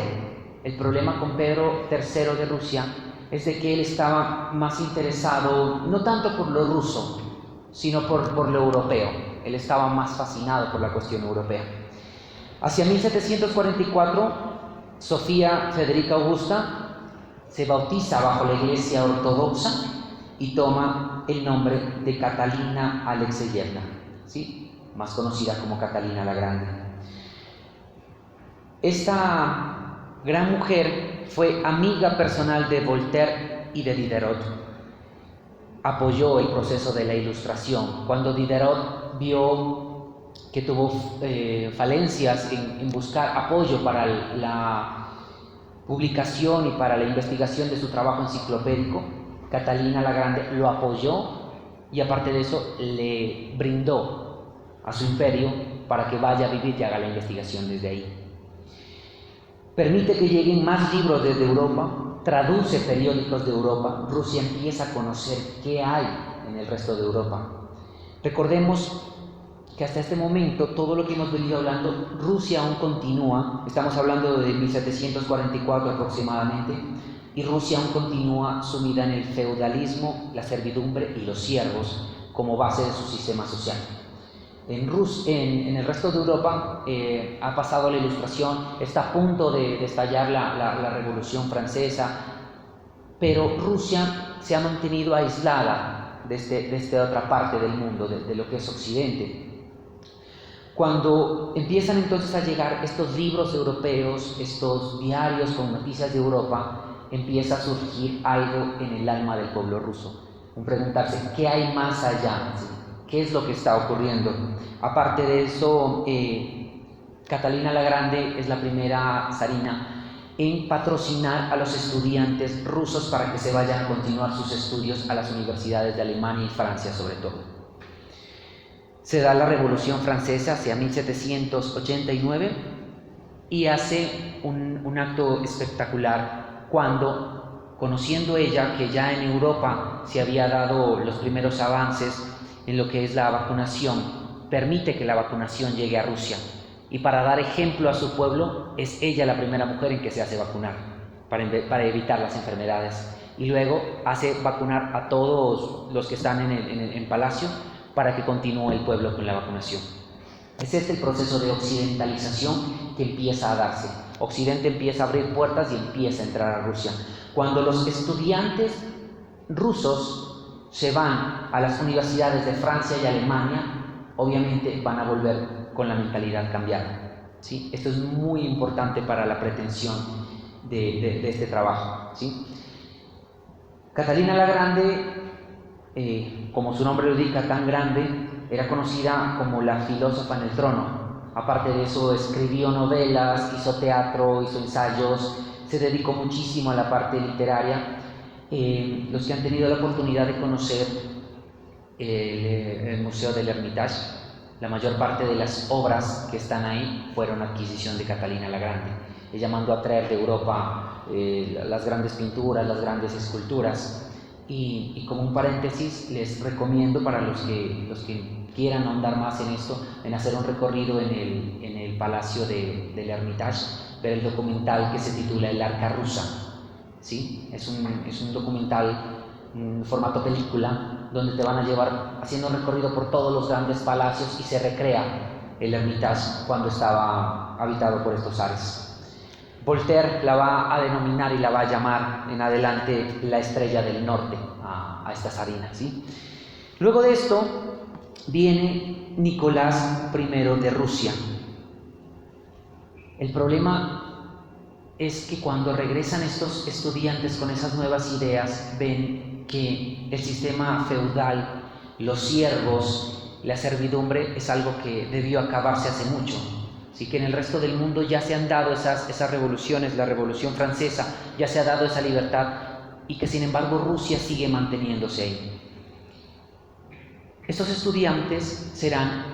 El problema con Pedro III de Rusia es de que él estaba más interesado, no tanto por lo ruso, sino por lo europeo. Él estaba más fascinado por la cuestión europea. Hacia 1744, Sofía Federica Augusta se bautiza bajo la Iglesia Ortodoxa y toma el nombre de Catalina Alexeyevna, ¿sí? Más conocida como Catalina la Grande. Esta gran mujer fue amiga personal de Voltaire y de Diderot. Apoyó el proceso de la Ilustración. Cuando Diderot vio que tuvo falencias en buscar apoyo para la publicación y para la investigación de su trabajo enciclopédico, Catalina la Grande lo apoyó y aparte de eso le brindó a su imperio para que vaya a vivir y haga la investigación desde ahí. Permite que lleguen más libros desde Europa, traduce periódicos de Europa. Rusia empieza a conocer qué hay en el resto de Europa. Recordemos que hasta este momento, todo lo que hemos venido hablando, Rusia aún continúa, estamos hablando de 1744 aproximadamente, y Rusia aún continúa sumida en el feudalismo, la servidumbre y los siervos como base de su sistema social. En el resto de Europa ha pasado la Ilustración, está a punto de estallar la Revolución Francesa, pero Rusia se ha mantenido aislada de esta otra parte del mundo, de lo que es Occidente. Cuando empiezan entonces a llegar estos libros europeos, estos diarios con noticias de Europa, empieza a surgir algo en el alma del pueblo ruso. Un preguntarse, ¿qué hay más allá? ¿Qué es lo que está ocurriendo? Aparte de eso, Catalina la Grande es la primera zarina en patrocinar a los estudiantes rusos para que se vayan a continuar sus estudios a las universidades de Alemania y Francia sobre todo. Se da la Revolución Francesa hacia 1789 y hace un acto espectacular cuando, conociendo ella que ya en Europa se había dado los primeros avances en lo que es la vacunación, permite que la vacunación llegue a Rusia. Y para dar ejemplo a su pueblo, es ella la primera mujer en que se hace vacunar para evitar las enfermedades. Y luego hace vacunar a todos los que están en Palacio para que continúe el pueblo con la vacunación. Es este el proceso de occidentalización que empieza a darse. Occidente empieza a abrir puertas y empieza a entrar a Rusia. Cuando los estudiantes rusos se van a las universidades de Francia y Alemania, obviamente van a volver con la mentalidad cambiada, ¿sí? Esto es muy importante para la pretensión de este trabajo, ¿sí? Catalina la Grande, como su nombre lo indica, tan grande, era conocida como la filósofa en el trono. Aparte de eso, escribió novelas, hizo teatro, hizo ensayos, se dedicó muchísimo a la parte literaria. Los que han tenido la oportunidad de conocer el Museo del Hermitage, la mayor parte de las obras que están ahí fueron adquisición de Catalina la Grande. Ella mandó a traer de Europa las grandes pinturas, las grandes esculturas. Y como un paréntesis, les recomiendo para los que quieran ahondar más en esto, en hacer un recorrido en el Palacio del Hermitage, ver el documental que se titula El Arca Rusa, ¿sí? Es un documental en formato película, donde te van a llevar haciendo un recorrido por todos los grandes palacios y se recrea el Hermitage cuando estaba habitado por estos zares. Voltaire la va a denominar y la va a llamar en adelante la estrella del norte a esta zarina, ¿sí? Luego de esto viene Nicolás I de Rusia. El problema es que cuando regresan estos estudiantes con esas nuevas ideas, ven que el sistema feudal, los siervos, la servidumbre es algo que debió acabarse hace mucho. Así que en el resto del mundo ya se han dado esas revoluciones, la Revolución Francesa, ya se ha dado esa libertad, y que sin embargo Rusia sigue manteniéndose ahí. Estos estudiantes serán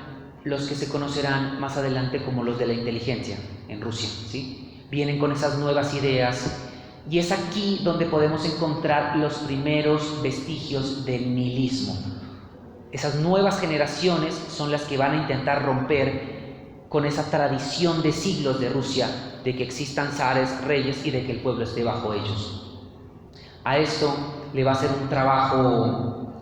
los que se conocerán más adelante como los de la inteligencia en Rusia, ¿sí? Vienen con esas nuevas ideas, y es aquí donde podemos encontrar los primeros vestigios del nihilismo. Esas nuevas generaciones son las que van a intentar romper con esa tradición de siglos de Rusia, de que existan zares, reyes y de que el pueblo esté bajo ellos. A esto le va a hacer un trabajo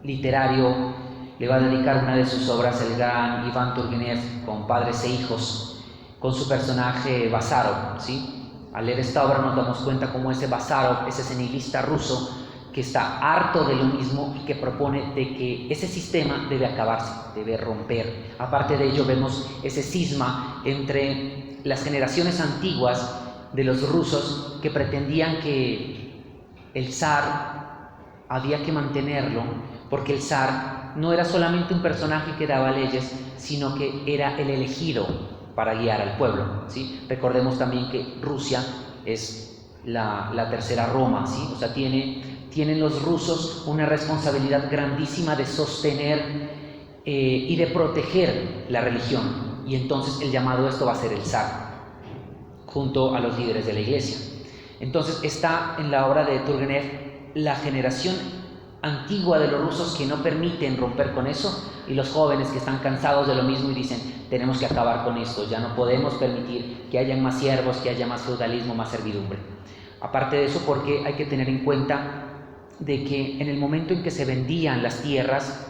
literario, le va a dedicar una de sus obras el gran Iván Turgenev, con Padres e Hijos, con su personaje Bazarov, ¿sí? Al leer esta obra nos damos cuenta cómo ese Bazarov es ese nihilista ruso que está harto de lo mismo y que propone de que ese sistema debe acabarse, debe romper. Aparte de ello, vemos ese cisma entre las generaciones antiguas de los rusos que pretendían que el zar había que mantenerlo, porque el zar no era solamente un personaje que daba leyes, sino que era el elegido para guiar al pueblo, ¿sí? Recordemos también que Rusia es la tercera Roma, ¿sí? O sea, tienen los rusos una responsabilidad grandísima de sostener y de proteger la religión, y entonces el llamado a esto va a ser el zar, junto a los líderes de la iglesia. Entonces está en la obra de Turgenev la generación antigua de los rusos que no permiten romper con eso, y los jóvenes que están cansados de lo mismo y dicen: tenemos que acabar con esto, ya no podemos permitir que haya más siervos, que haya más feudalismo, más servidumbre. Aparte de eso, porque hay que tener en cuenta de que en el momento en que se vendían las tierras,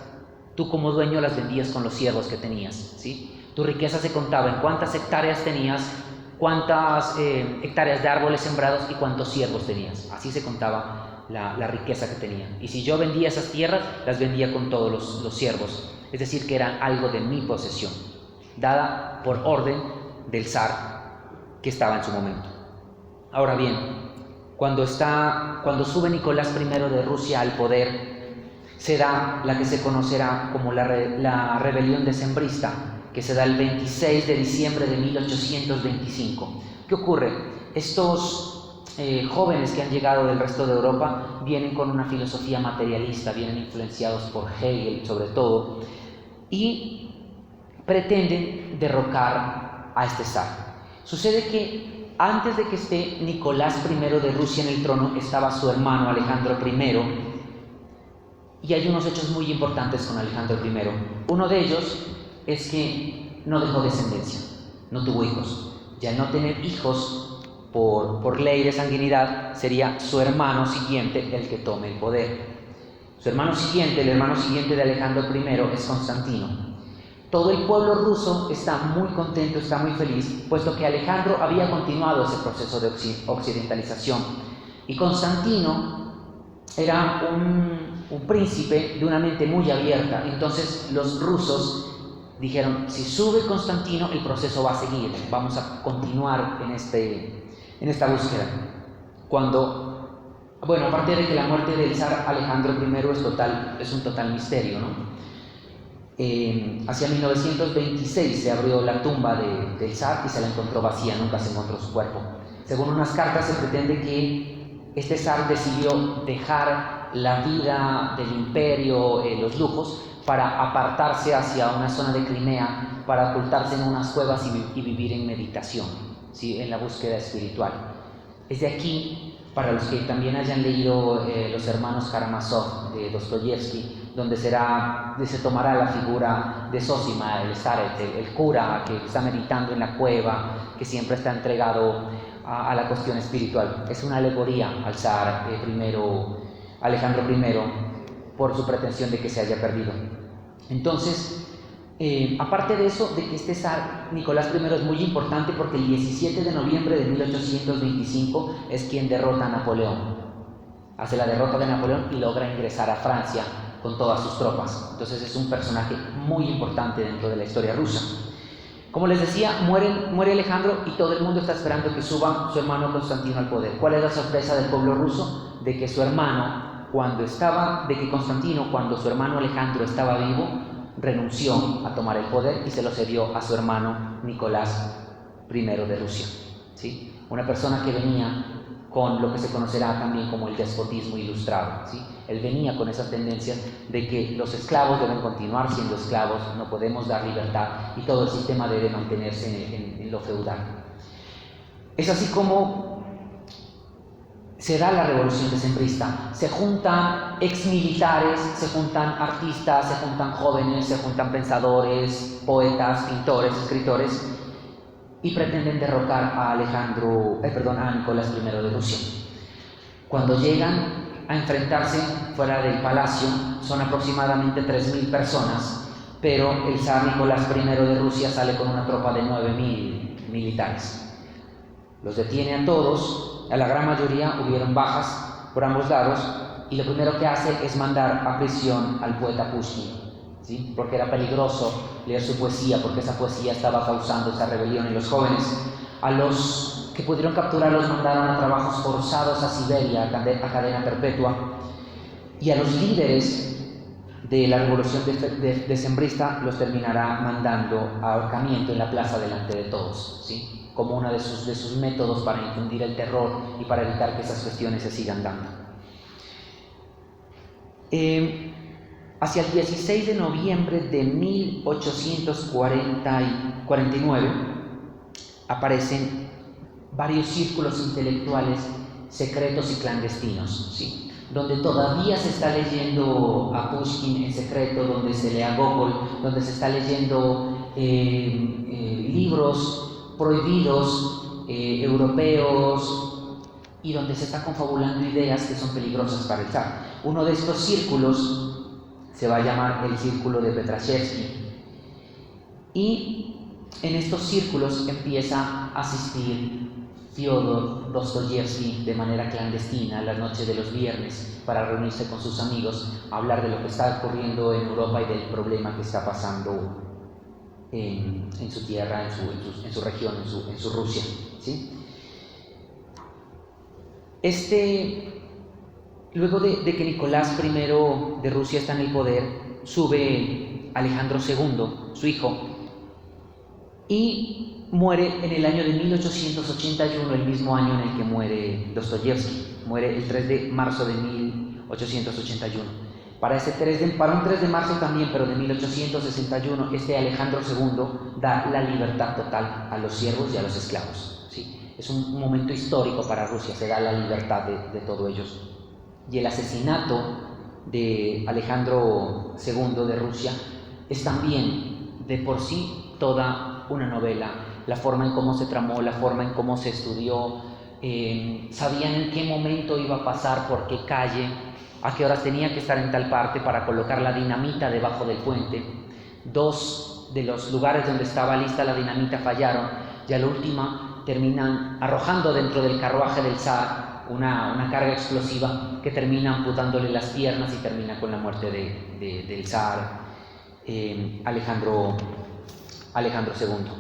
tú como dueño las vendías con los siervos que tenías, ¿sí? Tu riqueza se contaba en cuántas hectáreas tenías, cuántas hectáreas de árboles sembrados y cuántos siervos tenías. Así se contaba la riqueza que tenían. Y si yo vendía esas tierras, las vendía con todos los siervos. Es decir, que eran algo de mi posesión, dada por orden del zar que estaba en su momento. Ahora bien, cuando sube Nicolás I de Rusia al poder, se da la que se conocerá como la rebelión decembrista, que se da el 26 de diciembre de 1825. ¿Qué ocurre? Estos jóvenes que han llegado del resto de Europa vienen con una filosofía materialista, vienen influenciados por Hegel sobre todo, y pretenden derrocar a este zar. Sucede que antes de que esté Nicolás I de Rusia en el trono, estaba su hermano Alejandro I, y hay unos hechos muy importantes con Alejandro I. Uno de ellos es que no dejó descendencia, no tuvo hijos. Y al no tener hijos, por ley de sanguinidad, sería su hermano siguiente el que tome el poder. Su hermano siguiente, el hermano siguiente de Alejandro I, es Constantino. Todo el pueblo ruso está muy contento, está muy feliz, puesto que Alejandro había continuado ese proceso de occidentalización. Y Constantino era un príncipe de una mente muy abierta. Entonces los rusos dijeron: si sube Constantino, el proceso va a seguir, vamos a continuar en esta búsqueda. Aparte de que la muerte del zar Alejandro I es un total misterio, ¿no? Hacia 1926 se abrió la tumba del zar y se la encontró vacía, nunca se encontró su cuerpo. Según unas cartas, se pretende que este zar decidió dejar la vida del imperio, los lujos, para apartarse hacia una zona de Crimea, para ocultarse en unas cuevas y vivir en meditación, ¿sí? En la búsqueda espiritual. Es de aquí, para los que también hayan leído Los hermanos Karamazov de Dostoyevsky, donde se tomará la figura de Zósima, el Staret, el cura que está meditando en la cueva, que siempre está entregado a la cuestión espiritual. Es una alegoría al zar Alejandro I, por su pretensión de que se haya perdido. Entonces, aparte de eso, de que este zar Nicolás I es muy importante, porque el 17 de noviembre de 1825 es quien derrota a Napoleón. Hace la derrota de Napoleón y logra ingresar a Francia con todas sus tropas. Entonces es un personaje muy importante dentro de la historia rusa. Como les decía, muere Alejandro y todo el mundo está esperando que suba su hermano Constantino al poder. ¿Cuál es la sorpresa del pueblo ruso? De que Constantino, cuando su hermano Alejandro estaba vivo, renunció a tomar el poder y se lo cedió a su hermano Nicolás I de Rusia, ¿sí? Una persona que venía con lo que se conocerá también como el despotismo ilustrado, ¿sí? Él venía con esas tendencias de que los esclavos deben continuar siendo esclavos, no podemos dar libertad, y todo el sistema debe mantenerse en lo feudal. Es así como se da la revolución decembrista. Se juntan exmilitares, se juntan artistas, se juntan jóvenes, se juntan pensadores, poetas, pintores, escritores, y pretenden derrocar a Nicolás I de Rusia. Cuando llegan a enfrentarse fuera del palacio, son aproximadamente 3.000 personas, pero el zar Nicolás I de Rusia sale con una tropa de 9.000 militares. Los detiene a todos, a la gran mayoría hubieron bajas por ambos lados, y lo primero que hace es mandar a prisión al poeta Pushkin, ¿sí? Porque era peligroso leer su poesía, porque esa poesía estaba causando esa rebelión en los jóvenes. A los que pudieron capturar los mandaron a trabajos forzados a Siberia, a cadena perpetua, y a los líderes de la revolución decembrista los terminará mandando a ahorcamiento en la plaza delante de todos, ¿sí? Como uno de sus métodos para infundir el terror y para evitar que esas cuestiones se sigan dando. Hacia el 16 de noviembre de 1849 aparecen varios círculos intelectuales secretos y clandestinos, ¿sí? Donde todavía se está leyendo a Pushkin en secreto, donde se lee a Gogol, donde se está leyendo libros prohibidos europeos, y donde se está confabulando ideas que son peligrosas para el zar. Uno de estos círculos se va a llamar el Círculo de Petrashevsky, y en estos círculos empieza a asistir Fyodor Dostoyevsky de manera clandestina la noche de los viernes para reunirse con sus amigos, a hablar de lo que está ocurriendo en Europa y del problema que está pasando en su tierra, en su región, en su Rusia, ¿sí? Luego de que Nicolás I de Rusia está en el poder, sube Alejandro II, su hijo, y muere en el año de 1881, el mismo año en el que muere Dostoyevsky. Muere el 3 de marzo de 1881. Para un 3 de marzo también, pero de 1861, Alejandro II da la libertad total a los siervos y a los esclavos, ¿sí? Es un momento histórico para Rusia, se da la libertad de todos ellos. Y el asesinato de Alejandro II de Rusia es también de por sí toda una novela, la forma en cómo se tramó, la forma en cómo se estudió, sabían en qué momento iba a pasar, por qué calle, a qué horas tenía que estar en tal parte para colocar la dinamita debajo del puente. 2 de los lugares donde estaba lista la dinamita fallaron y a la última terminan arrojando dentro del carruaje del zar una carga explosiva que termina amputándole las piernas y termina con la muerte del zar Alejandro II.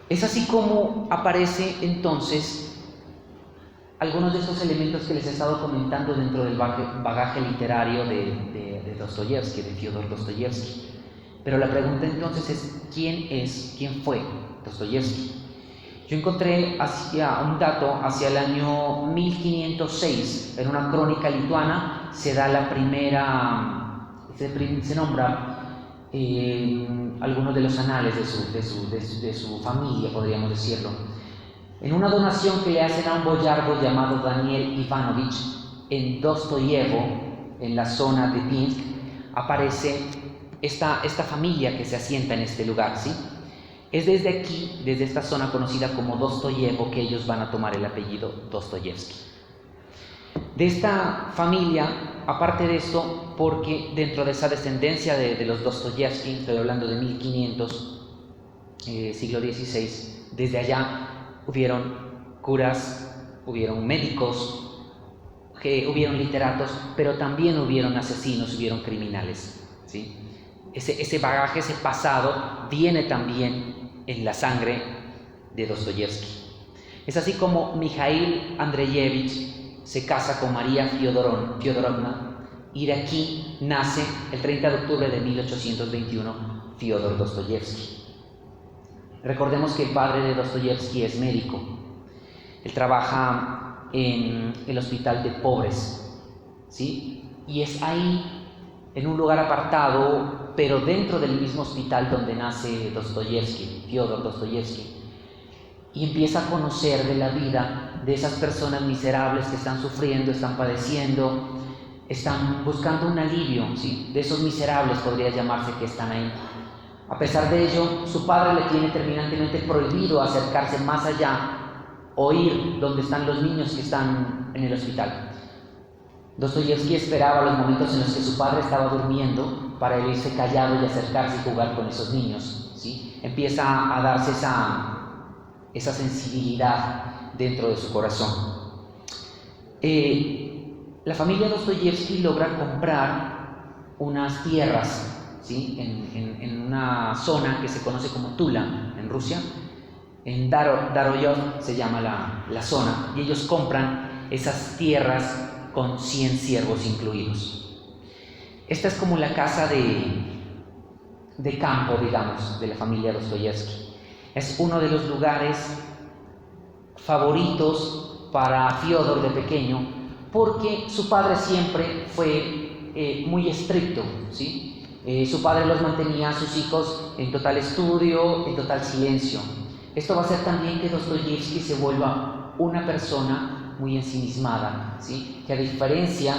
Es así como aparece entonces algunos de estos elementos que les he estado comentando dentro del bagaje literario de Dostoyevsky, de Fyodor Dostoyevsky. Pero la pregunta entonces es, ¿quién fue Dostoyevsky? Yo encontré un dato hacia el año 1506, en una crónica lituana, se da la primera, se nombra algunos de los anales de su familia, podríamos decirlo. En una donación que le hacen a un boyardo llamado Daniel Ivanovich en Dostoyevo, en la zona de Pinsk, aparece esta familia que se asienta en este lugar, ¿sí? Es desde aquí, desde esta zona conocida como Dostoyevo, que ellos van a tomar el apellido Dostoyevsky. De esta familia, aparte de esto, porque dentro de esa descendencia de los Dostoyevsky, estoy hablando de 1500, siglo XVI, desde allá hubieron curas, hubieron médicos, hubieron literatos, pero también hubieron asesinos, hubieron criminales, ¿sí? Ese bagaje, ese pasado, viene también en la sangre de Dostoyevsky. Es así como Mikhail Andreyevich se casa con María Fyodorovna y de aquí nace, el 30 de octubre de 1821, Fyodor Dostoyevsky. Recordemos que el padre de Dostoyevsky es médico. Él trabaja en el hospital de pobres, ¿sí? Y es ahí, en un lugar apartado, pero dentro del mismo hospital donde nace Dostoyevsky, Fyodor Dostoyevsky, y empieza a conocer de la vida de esas personas miserables que están sufriendo, están padeciendo, están buscando un alivio, ¿sí? De esos miserables podría llamarse que están ahí. A pesar de ello, su padre le tiene terminantemente prohibido acercarse más allá o ir donde están los niños que están en el hospital. Dostoyevsky esperaba los momentos en los que su padre estaba durmiendo para irse callado y acercarse y jugar con esos niños, ¿sí? Empieza a darse esa sensibilidad dentro de su corazón. La familia Dostoyevsky logra comprar unas tierras, ¿sí? en una zona que se conoce como Tula, en Rusia. En Daroyov se llama la zona, y ellos compran esas tierras con 100 siervos incluidos. Esta es como la casa de campo, digamos, de la familia Dostoyevsky. Es uno de los lugares favoritos para Fyodor de pequeño, porque su padre siempre fue muy estricto, ¿sí? Su padre los mantenía a sus hijos en total estudio, en total silencio. Esto va a hacer también que Dostoyevsky se vuelva una persona muy ensimismada, ¿sí? Que a diferencia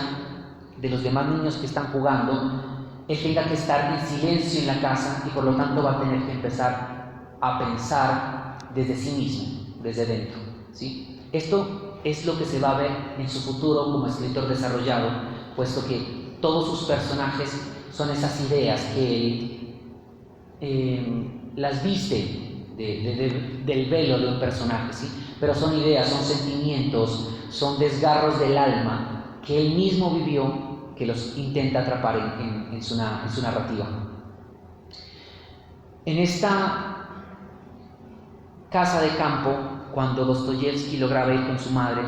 de los demás niños que están jugando, él tenga que estar en silencio en la casa y por lo tanto va a tener que empezar a pensar desde sí mismo, desde dentro, ¿sí? Esto es lo que se va a ver en su futuro como escritor desarrollado, puesto que todos sus personajes son esas ideas que él las viste del velo de un personaje, ¿sí? Pero son ideas, son sentimientos, son desgarros del alma que él mismo vivió, que los intenta atrapar en su narrativa. En esta casa de campo, cuando Dostoyevsky lograba ir con su madre,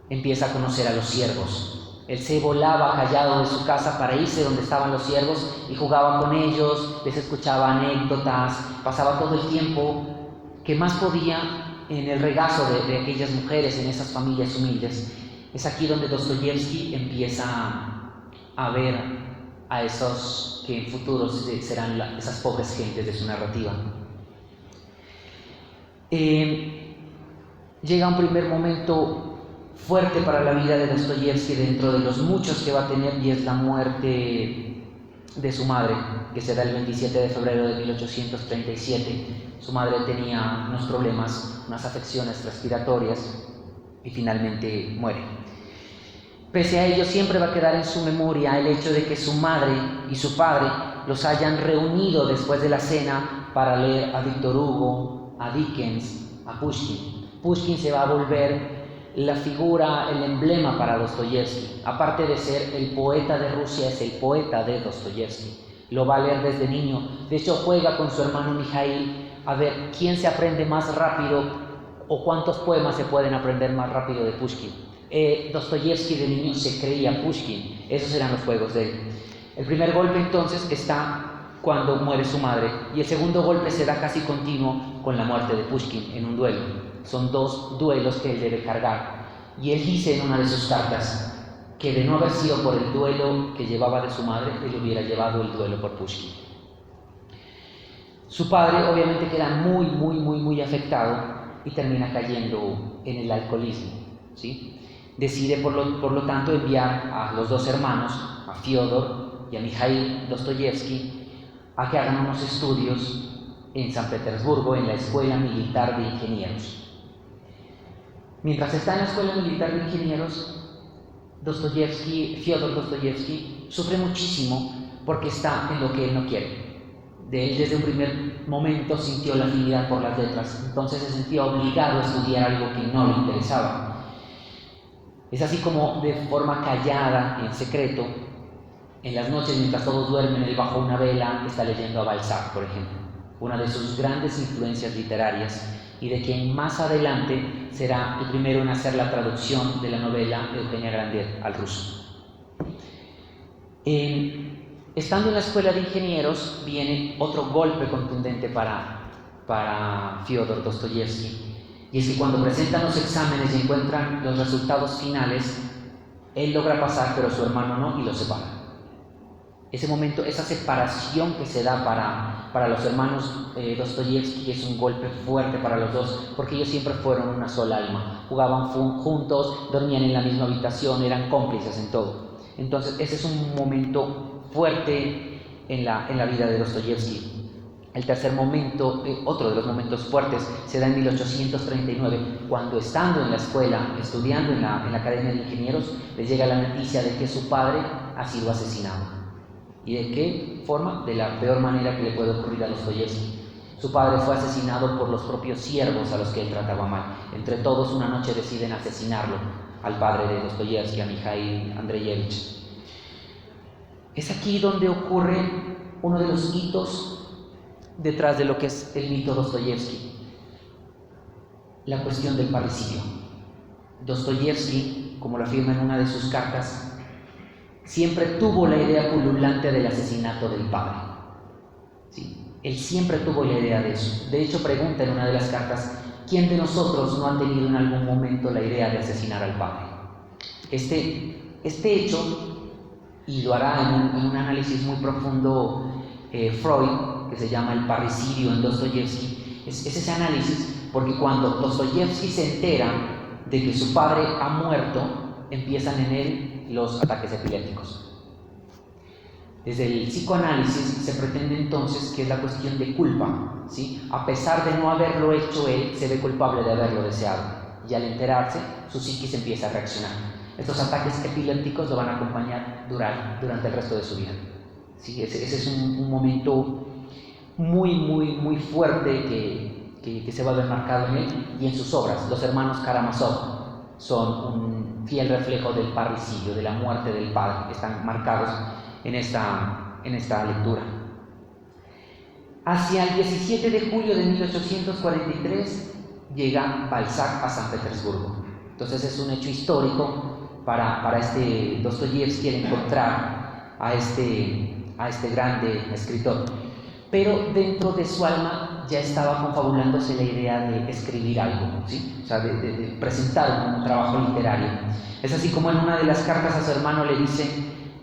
empieza a conocer a los siervos. Él se volaba callado de su casa para irse donde estaban los siervos y jugaba con ellos, les escuchaba anécdotas, pasaba todo el tiempo que más podía en el regazo de aquellas mujeres, en esas familias humildes. Es aquí donde Dostoyevsky empieza a ver a esos que en futuros serán esas pobres gentes de su narrativa. Llega un primer momento fuerte para la vida de Dostoyevsky dentro de los muchos que va a tener, y es la muerte de su madre, que se da el 27 de febrero de 1837. Su madre tenía unos problemas, unas afecciones respiratorias y finalmente muere. Pese a ello, siempre va a quedar en su memoria el hecho de que su madre y su padre los hayan reunido después de la cena para leer a Víctor Hugo, a Dickens, a Pushkin. Pushkin se va a volver la figura, el emblema para Dostoyevsky. Aparte de ser el poeta de Rusia, es el poeta de Dostoyevsky. Lo va a leer desde niño. De hecho, juega con su hermano Mijail a ver quién se aprende más rápido o cuántos poemas se pueden aprender más rápido de Pushkin. Dostoyevsky de niño se creía Pushkin. Esos eran los juegos de él. El primer golpe entonces está cuando muere su madre, y el segundo golpe se da casi continuo con la muerte de Pushkin en un duelo. Son dos duelos que él debe cargar, y él dice en una de sus cartas que de no haber sido por el duelo que llevaba de su madre, él hubiera llevado el duelo por Pushkin. Su padre obviamente queda muy afectado y termina cayendo en el alcoholismo, ¿sí? Decide por lo tanto enviar a los dos hermanos, a Fyodor y a Mijail Dostoyevsky, a que hagan unos estudios en San Petersburgo, en la Escuela Militar de Ingenieros. Mientras está en la Escuela Militar de Ingenieros, Fyodor Dostoyevsky sufre muchísimo porque está en lo que él no quiere. Él desde un primer momento sintió la afinidad por las letras, entonces se sentía obligado a estudiar algo que no le interesaba. Es así como de forma callada, en secreto, en las noches mientras todos duermen, él bajo una vela está leyendo a Balzac, por ejemplo, una de sus grandes influencias literarias, y de quien más adelante será el primero en hacer la traducción de la novela de Eugenia Grandet al ruso. Estando en la Escuela de Ingenieros, viene otro golpe contundente para Fyodor Dostoyevsky, y es que cuando presentan los exámenes y encuentran los resultados finales, él logra pasar, pero su hermano no, y lo separa. Ese momento, esa separación que se da para los hermanos Dostoyevsky es un golpe fuerte para los dos, porque ellos siempre fueron una sola alma, jugaban juntos, dormían en la misma habitación, eran cómplices en todo. Entonces ese es un momento fuerte en la vida de Dostoyevsky. El tercer momento, otro de los momentos fuertes, se da en 1839, cuando estando en la escuela, estudiando en la Academia de Ingenieros, le llega la noticia de que su padre ha sido asesinado. ¿Y de qué forma? De la peor manera que le puede ocurrir a Dostoyevsky. Su padre fue asesinado por los propios siervos a los que él trataba mal. Entre todos, una noche deciden asesinarlo, al padre de Dostoyevsky, a Mijail Andreyevich. Es aquí donde ocurre uno de los hitos detrás de lo que es el mito Dostoyevsky, la cuestión del parricidio. Dostoyevsky, como lo afirma en una de sus cartas, siempre tuvo la idea pululante del asesinato del padre. ¿Sí? Él siempre tuvo la idea de eso. De hecho, pregunta en una de las cartas, ¿quién de nosotros no ha tenido en algún momento la idea de asesinar al padre? Este hecho, y lo hará en un análisis muy profundo Freud, que se llama el parricidio en Dostoyevsky, es ese análisis, porque cuando Dostoyevsky se entera de que su padre ha muerto, empiezan en él los ataques epilépticos. Desde el psicoanálisis se pretende entonces que es la cuestión de culpa, ¿sí? A pesar de no haberlo hecho él, se ve culpable de haberlo deseado, y al enterarse, su psiquis empieza a reaccionar. Estos ataques epilépticos lo van a acompañar durante el resto de su vida. ¿Sí? Ese es un momento muy fuerte que se va a ver marcado en él y en sus obras. Los hermanos Karamazov son un fiel reflejo del parricidio, de la muerte del padre, están marcados en esta lectura. Hacia el 17 de julio de 1843 llega Balzac a San Petersburgo. Entonces es un hecho histórico para este Dostoyevsky el encontrar a este grande escritor. Pero dentro de su alma ya estaba confabulándose la idea de escribir algo, ¿sí? O sea, de presentar un trabajo literario. Es así como en una de las cartas a su hermano le dice: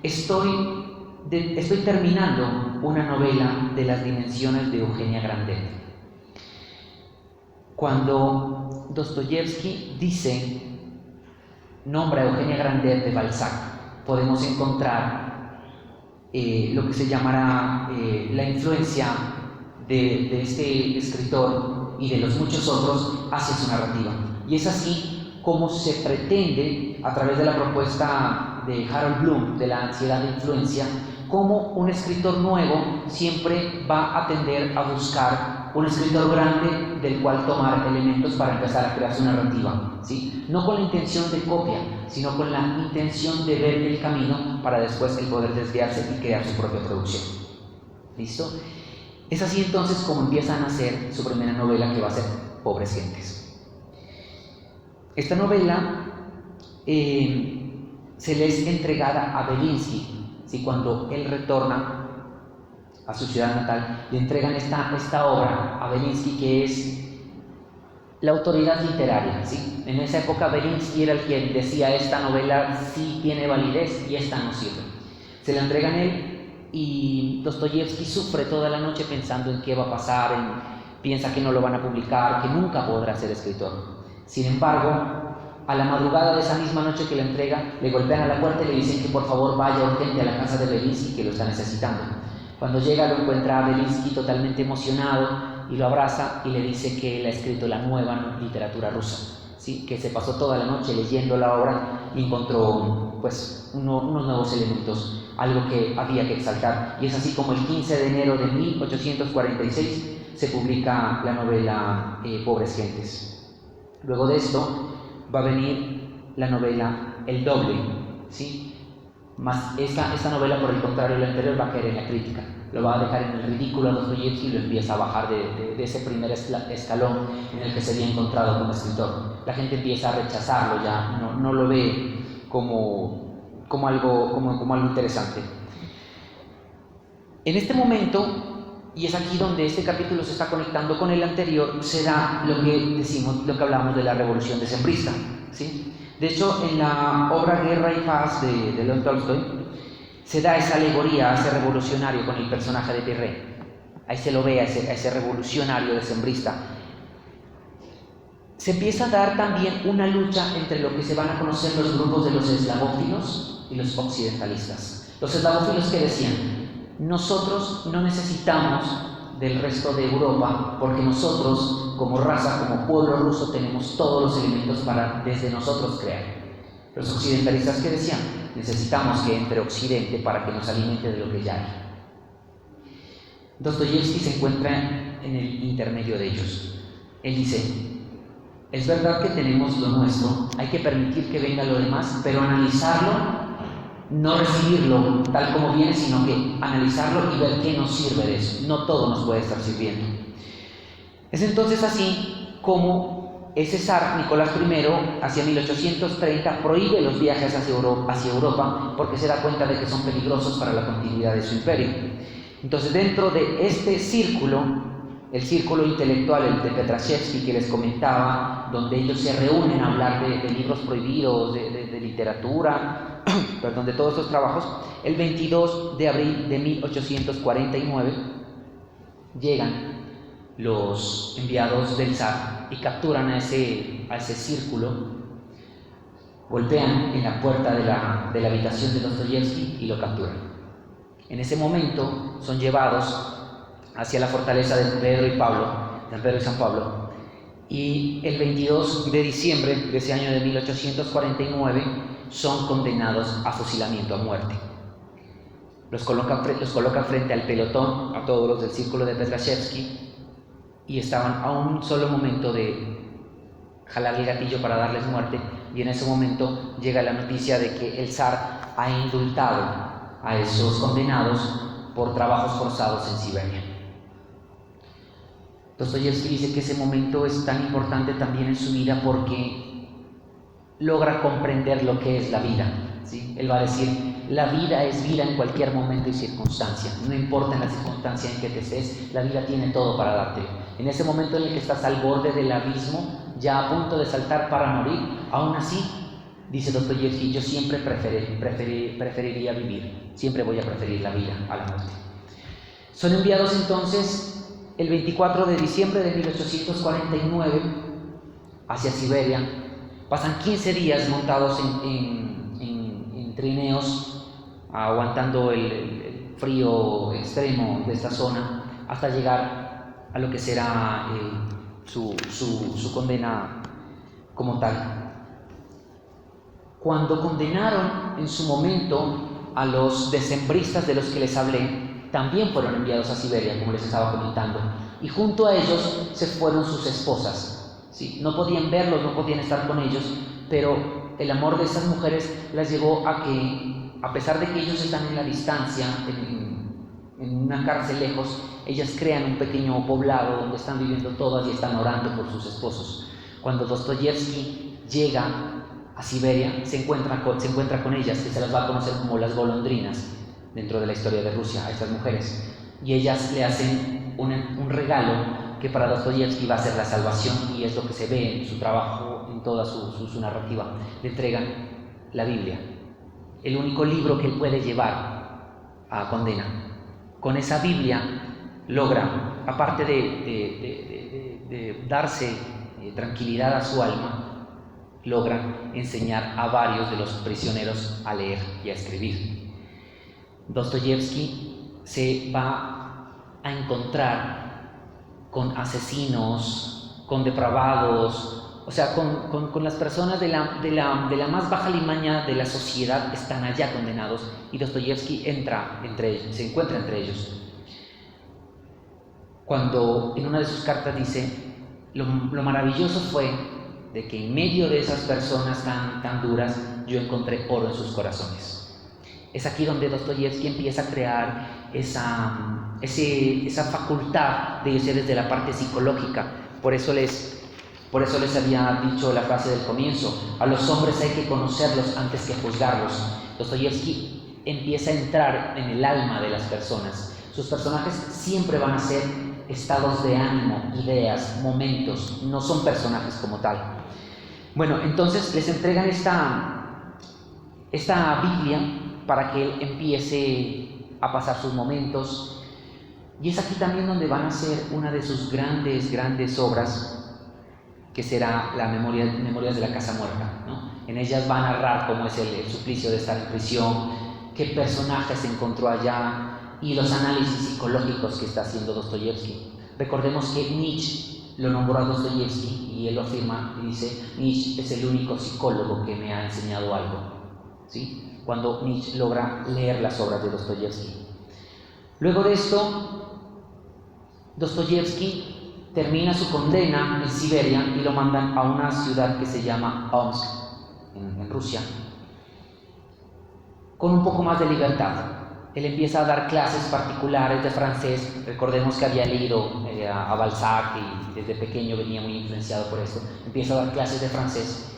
estoy terminando una novela de las dimensiones de Eugenia Grandet. Cuando Dostoyevsky nombra a Eugenia Grandet de Balzac, podemos encontrar lo que se llamará la influencia de este escritor y de los muchos otros hacia su narrativa. Y es así como se pretende, a través de la propuesta de Harold Bloom de la ansiedad de influencia, como un escritor nuevo siempre va a tender a buscar un escritor grande del cual tomar elementos para empezar a crear su narrativa, ¿sí? No con la intención de copia, sino con la intención de ver el camino para después el poder desviarse y crear su propia producción. ¿Listo? Es así entonces como empieza a nacer su primera novela, que va a ser Pobres Gentes. Esta novela se le es entregada a Belinsky, ¿sí? Cuando él retorna a su ciudad natal, le entregan esta obra a Belinsky, que es la autoridad literaria, ¿sí? En esa época Belinsky era el quien decía: esta novela sí tiene validez y esta no sirve. Se la entregan a él y Dostoyevsky sufre toda la noche pensando en qué va a pasar, piensa que no lo van a publicar, que nunca podrá ser escritor. Sin embargo, a la madrugada de esa misma noche que la entrega, le golpean a la puerta y le dicen que por favor vaya urgente a la casa de Belinsky, que lo está necesitando. Cuando llega, lo encuentra a Belinsky totalmente emocionado y lo abraza y le dice que él ha escrito la nueva literatura rusa, ¿sí? Que se pasó toda la noche leyendo la obra y encontró pues unos nuevos elementos, algo que había que exaltar. Y es así como el 15 de enero de 1846 se publica la novela Pobres Gentes. Luego de esto va a venir la novela El Doble, ¿sí? Más esta novela, por el contrario, la anterior va a caer en la crítica, lo va a dejar en el ridículo a Dostoyevsky y lo empieza a bajar de ese primer escalón en el que se había encontrado como escritor. La gente empieza a rechazarlo, ya no lo ve como algo interesante. En este momento, y es aquí donde este capítulo se está conectando con el anterior, se da lo que hablamos de la revolución decembrista, ¿sí? De hecho, en la obra Guerra y Paz de León Tolstoy se da esa alegoría a ese revolucionario con el personaje de Pirré. Ahí se lo ve a ese revolucionario decembrista. Se empieza a dar también una lucha entre lo que se van a conocer los grupos de los eslavófilos y los occidentalistas. Los eslavófilos, que decían: nosotros no necesitamos del resto de Europa, porque nosotros, como raza, como pueblo ruso, tenemos todos los elementos para desde nosotros crear. Los occidentalistas, que decían: necesitamos que entre Occidente para que nos alimente de lo que ya hay. Dostoyevsky se encuentra en el intermedio de ellos. Él dice: es verdad que tenemos lo nuestro, hay que permitir que venga lo demás, pero analizarlo, no recibirlo tal como viene, sino que analizarlo y ver qué nos sirve de eso. No todo nos puede estar sirviendo. Es entonces así como ese zar, Nicolás I, hacia 1830, prohíbe los viajes hacia Europa porque se da cuenta de que son peligrosos para la continuidad de su imperio. Entonces, dentro de este círculo, el círculo intelectual, el de Petrashevsky que les comentaba, donde ellos se reúnen a hablar de libros prohibidos, de literatura, perdón, de todos estos trabajos, el 22 de abril de 1849 llegan los enviados del zar y capturan a ese círculo, golpean en la puerta de la habitación de Dostoyevsky y lo capturan. En ese momento son llevados hacia la fortaleza de San Pedro y San Pablo, y el 22 de diciembre de ese año de 1849 son condenados a fusilamiento, a muerte. Los colocan frente al pelotón, a todos los del círculo de Petrashevsky, y estaban a un solo momento de jalar el gatillo para darles muerte, y en ese momento llega la noticia de que el zar ha indultado a esos condenados por trabajos forzados en Siberia. Dostoyevsky dice que ese momento es tan importante también en su vida porque logra comprender lo que es la vida, ¿sí? Él va a decir: la vida es vida en cualquier momento y circunstancia, no importa en la circunstancia en que te estés, la vida tiene todo para darte. En ese momento en el que estás al borde del abismo, ya a punto de saltar para morir, aún así dice Dostoyevsky, yo siempre preferiría vivir, siempre voy a preferir la vida a la muerte. Son enviados entonces el 24 de diciembre de 1849 hacia Siberia. Pasan 15 días montados en trineos, aguantando el frío extremo de esta zona, hasta llegar a lo que será su condena como tal. Cuando condenaron en su momento a los decembristas de los que les hablé, también fueron enviados a Siberia, como les estaba comentando, y junto a ellos se fueron sus esposas. ¿Sí? No podían verlos, no podían estar con ellos, pero el amor de esas mujeres las llevó a que, a pesar de que ellos están en la distancia, en una cárcel lejos, ellas crean un pequeño poblado donde están viviendo todas y están orando por sus esposos. Cuando Dostoyevsky llega a Siberia, se encuentra con ellas, que se las va a conocer como las golondrinas dentro de la historia de Rusia, a estas mujeres, y ellas le hacen un regalo que para Dostoyevsky va a ser la salvación, y es lo que se ve en su trabajo, en toda su narrativa. Le entregan la Biblia, el único libro que él puede llevar a condena. Con esa Biblia logra, aparte de darse tranquilidad a su alma, logra enseñar a varios de los prisioneros a leer y a escribir. Dostoyevsky se va a encontrar con asesinos, con depravados, o sea, con las personas de la más baja limaña de la sociedad, están allá condenados, y Dostoyevsky se encuentra entre ellos. Cuando en una de sus cartas dice, lo maravilloso fue de que en medio de esas personas tan duras, yo encontré oro en sus corazones. Es aquí donde Dostoyevsky empieza a crear esa facultad de irse desde la parte psicológica. Por eso les había dicho la frase del comienzo: a los hombres hay que conocerlos antes que juzgarlos. Dostoyevsky empieza a entrar en el alma de las personas. Sus personajes siempre van a ser estados de ánimo, ideas, momentos, no son personajes como tal. Bueno, entonces les entregan esta Biblia para que él empiece a pasar sus momentos, y es aquí también donde van a hacer una de sus grandes obras, que será la Memorias de la Casa Muerta, ¿no? En ellas va a narrar cómo es el suplicio de estar en prisión, qué personajes se encontró allá, y los análisis psicológicos que está haciendo Dostoyevsky. Recordemos que Nietzsche lo nombró a Dostoyevsky, y él lo afirma y dice: Nietzsche es el único psicólogo que me ha enseñado algo, ¿sí? Cuando Nietzsche logra leer las obras de Dostoyevsky. Luego de esto, Dostoyevsky termina su condena en Siberia y lo mandan a una ciudad que se llama Omsk, en Rusia, con un poco más de libertad. Él empieza a dar clases particulares de francés. Recordemos que había leído a Balzac y desde pequeño venía muy influenciado por esto. Empieza a dar clases de francés.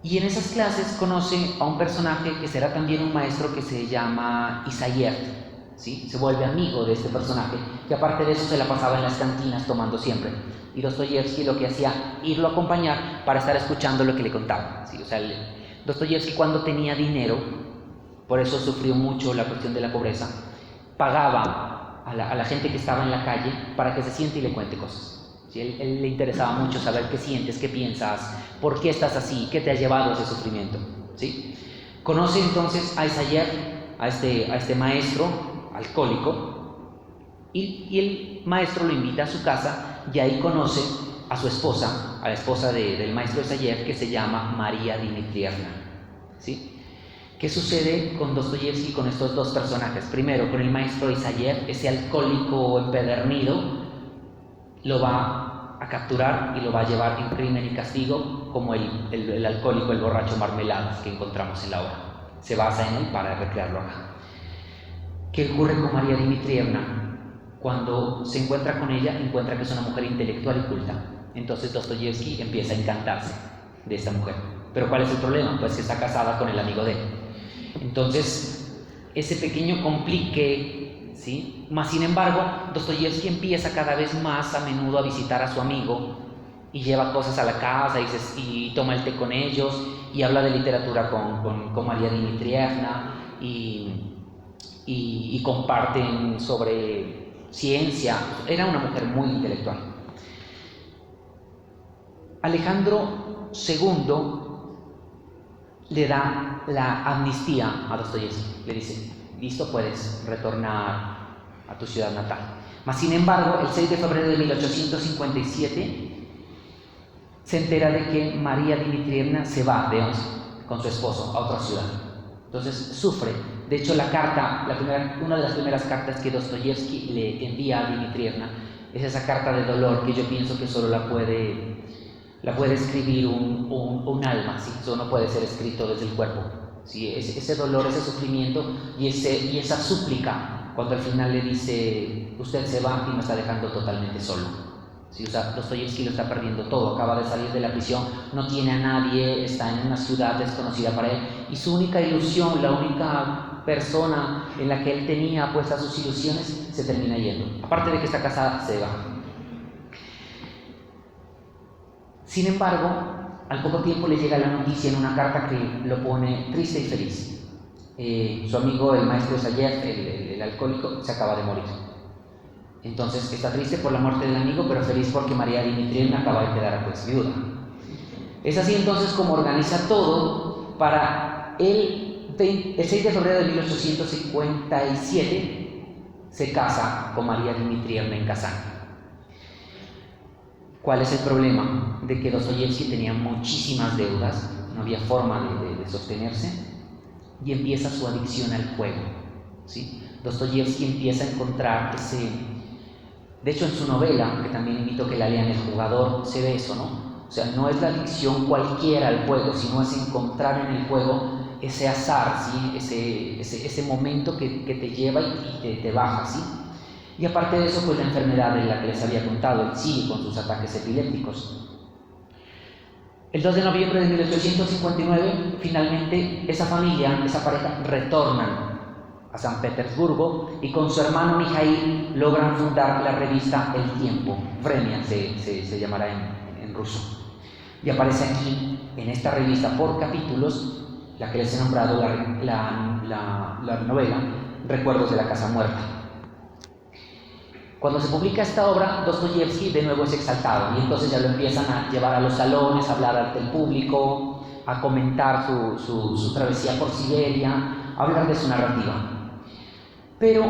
Y en esas clases conoce a un personaje que será también un maestro, que se llama Isayev, ¿sí? Se vuelve amigo de este personaje, que aparte de eso se la pasaba en las cantinas tomando siempre. Y Dostoyevsky lo que hacía, irlo a acompañar para estar escuchando lo que le contaba, ¿sí? O sea, Dostoyevsky, cuando tenía dinero, por eso sufrió mucho la cuestión de la pobreza, pagaba a la gente que estaba en la calle para que se siente y le cuente cosas, ¿sí? Él le interesaba mucho saber qué sientes, qué piensas, por qué estás así, qué te ha llevado a ese sufrimiento, ¿sí? Conoce entonces a Isayev, a este maestro alcohólico, y el maestro lo invita a su casa, y ahí conoce a su esposa, a la esposa del maestro Isayev, que se llama María Dmitrievna, ¿sí? ¿Qué sucede con Dostoyevsky con estos dos personajes? Primero, con el maestro Isayev, ese alcohólico empedernido, lo va a capturar y lo va a llevar en Crimen y Castigo, como el alcohólico, el borracho Marmeladas que encontramos en la obra. Se basa en él para recrearlo acá. ¿Qué ocurre con María Dmitrievna? Cuando se encuentra con ella, encuentra que es una mujer intelectual y culta. Entonces Dostoyevsky empieza a encantarse de esta mujer. ¿Pero cuál es el problema? Pues que está casada con el amigo de él. Entonces, ese pequeño complique, ¿sí? Más sin embargo, Dostoyevsky empieza cada vez más a menudo a visitar a su amigo, y lleva cosas a la casa y toma el té con ellos, y habla de literatura con María Dmitrievna y comparten sobre ciencia. Era una mujer muy intelectual. Alejandro II le da la amnistía a Dostoyevski. Le dice: listo, puedes retornar a tu ciudad natal. Mas, sin embargo, el 6 de febrero de 1857 se entera de que María Dmitrievna se va de Omsk con su esposo a otra ciudad. Entonces sufre. De hecho, una de las primeras cartas que Dostoyevski le envía a Dmitrievna es esa carta de dolor que yo pienso que solo la puede escribir un alma, ¿sí? Eso no puede ser escrito desde el cuerpo, ¿sí? Ese dolor, ese sufrimiento y esa súplica, cuando al final le dice: usted se va y me está dejando totalmente solo. Sí, o sea, Dostoyevski lo está perdiendo todo, acaba de salir de la prisión, no tiene a nadie, está en una ciudad desconocida para él, y su única ilusión, la única persona en la que él tenía puestas sus ilusiones, se termina yendo. Aparte de que está casada, se va. Sin embargo, al poco tiempo le llega la noticia en una carta que lo pone triste y feliz. Su amigo, el maestro Sayev, el alcohólico, se acaba de morir. Entonces está triste por la muerte del amigo, pero feliz porque María Dmitrievna acaba de quedar pues viuda. Es así entonces como organiza todo para el 6 de febrero de 1857 se casa con María Dmitrievna en Kazán. ¿Cuál es el problema? De que Dostoyevski tenía muchísimas deudas, no había forma de sostenerse, y empieza su adicción al juego, ¿sí? Dostoyevski empieza a encontrar de hecho, en su novela, que también invito a que la lean, El jugador, se ve eso, ¿no? O sea, no es la adicción cualquiera al juego, sino es encontrar en el juego ese azar, ¿sí? Ese momento que te lleva y te baja, ¿sí? Y aparte de eso, pues la enfermedad de la que les había contado, él sigue con sus ataques epilépticos. El 2 de noviembre de 1859, finalmente, esa pareja, retornan a San Petersburgo y con su hermano Mijail logran fundar la revista El Tiempo. Vremya se llamará en ruso. Y aparece aquí, en esta revista, por capítulos, la que les he nombrado la novela Recuerdos de la Casa Muerta. Cuando se publica esta obra, Dostoyevski de nuevo es exaltado y entonces ya lo empiezan a llevar a los salones, a hablar ante el público, a comentar su travesía por Siberia, a hablar de su narrativa. Pero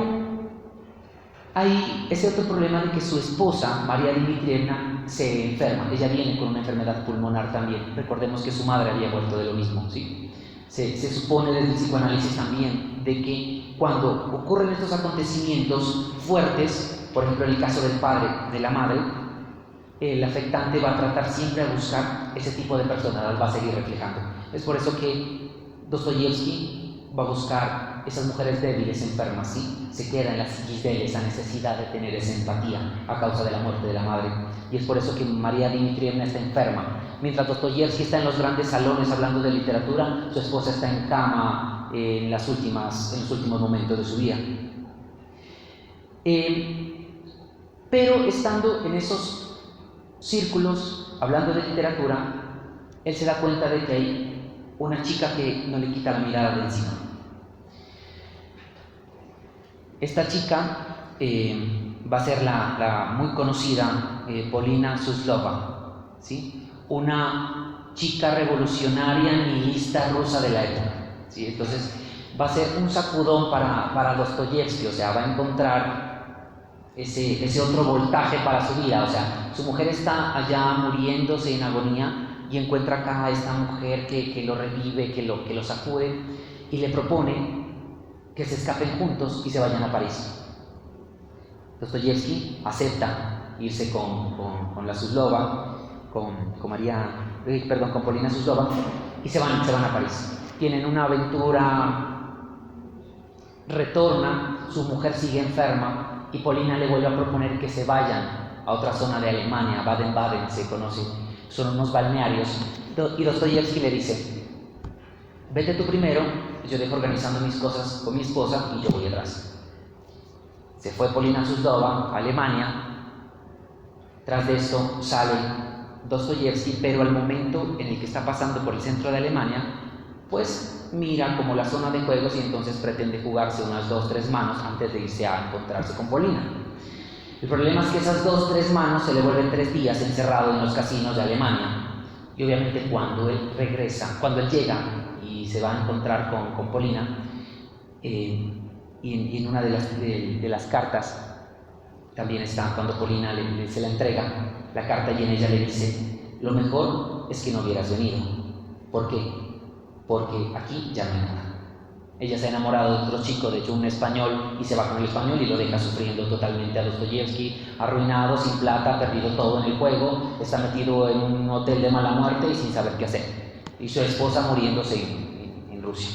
hay ese otro problema de que su esposa, María Dmitrievna, se enferma. Ella viene con una enfermedad pulmonar también. Recordemos que su madre había muerto de lo mismo, ¿sí? Se supone desde el psicoanálisis también de que cuando ocurren estos acontecimientos fuertes, por ejemplo en el caso del padre, de la madre, el afectante va a tratar siempre a buscar ese tipo de personas, las va a seguir reflejando. Es por eso que Dostoyevski va a buscar esas mujeres débiles, enfermas, ¿sí? Se queda en la psiquis de él esa necesidad de tener esa empatía a causa de la muerte de la madre. Y es por eso que María Dmitrievna está enferma. Mientras Dostoyevski está en los grandes salones hablando de literatura, su esposa está en cama en los últimos momentos de su vida. Pero estando en esos círculos, hablando de literatura, él se da cuenta de que hay una chica que no le quita la mirada de encima. Esta chica va a ser la muy conocida Polina Suslova, ¿sí? Una chica revolucionaria nihilista rusa de la época, ¿sí? Entonces va a ser un sacudón para Dostoyevski, o sea, va a encontrar ese otro voltaje para su vida. O sea, su mujer está allá muriéndose en agonía y encuentra acá a esta mujer que lo revive, que lo sacude y le propone que se escapen juntos y se vayan a París. Dostoyevski acepta irse con la Suslova, con Polina Suslova, y se van a París. Tienen una aventura, retorna, su mujer sigue enferma y Polina le vuelve a proponer que se vayan a otra zona de Alemania, Baden-Baden se conoce, son unos balnearios, y Dostoyevski le dice: vete tú primero, yo dejo organizando mis cosas con mi esposa y yo voy atrás. Se fue Polina Suslova a Alemania. Tras de esto sale Dostoyevsky, pero al momento en el que está pasando por el centro de Alemania, pues mira como la zona de juegos y entonces pretende jugarse unas 2-3 manos antes de irse a encontrarse con Polina. El problema es que esas 2-3 manos se le vuelven 3 días encerrado en los casinos de Alemania. Y obviamente cuando él regresa, cuando él llega y se va a encontrar con Polina, y en una de las cartas también está cuando Polina se la entrega la carta y en ella le dice: lo mejor es que no hubieras venido. ¿Por qué? Porque aquí ya no hay nada. Ella se ha enamorado de otro chico, de hecho un español, y se va con el español y lo deja sufriendo totalmente a Dostoyevsky, arruinado, sin plata, perdido todo en el juego, está metido en un hotel de mala muerte y sin saber qué hacer. Y su esposa muriéndose en Rusia.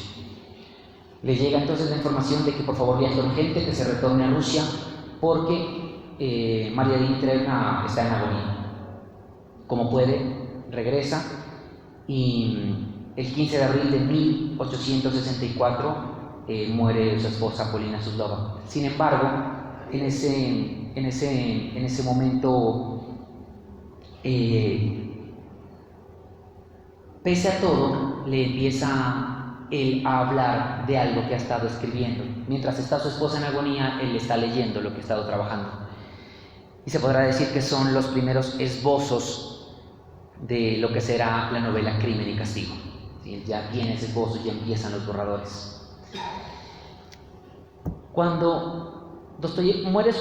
Le llega entonces la información de que por favor viaje urgente, que se retorne a Rusia, porque María Dimitrievna está en agonía. Como puede, regresa y el 15 de abril de 1864 muere su esposa Polina Suslova. Sin embargo, en ese momento, pese a todo, le empieza él a hablar de algo que ha estado escribiendo. Mientras está su esposa en agonía, él está leyendo lo que ha estado trabajando. Y se podrá decir que son los primeros esbozos de lo que será la novela Crimen y Castigo. ¿Sí? Ya tiene ese esbozo y ya empiezan los borradores. Cuando muere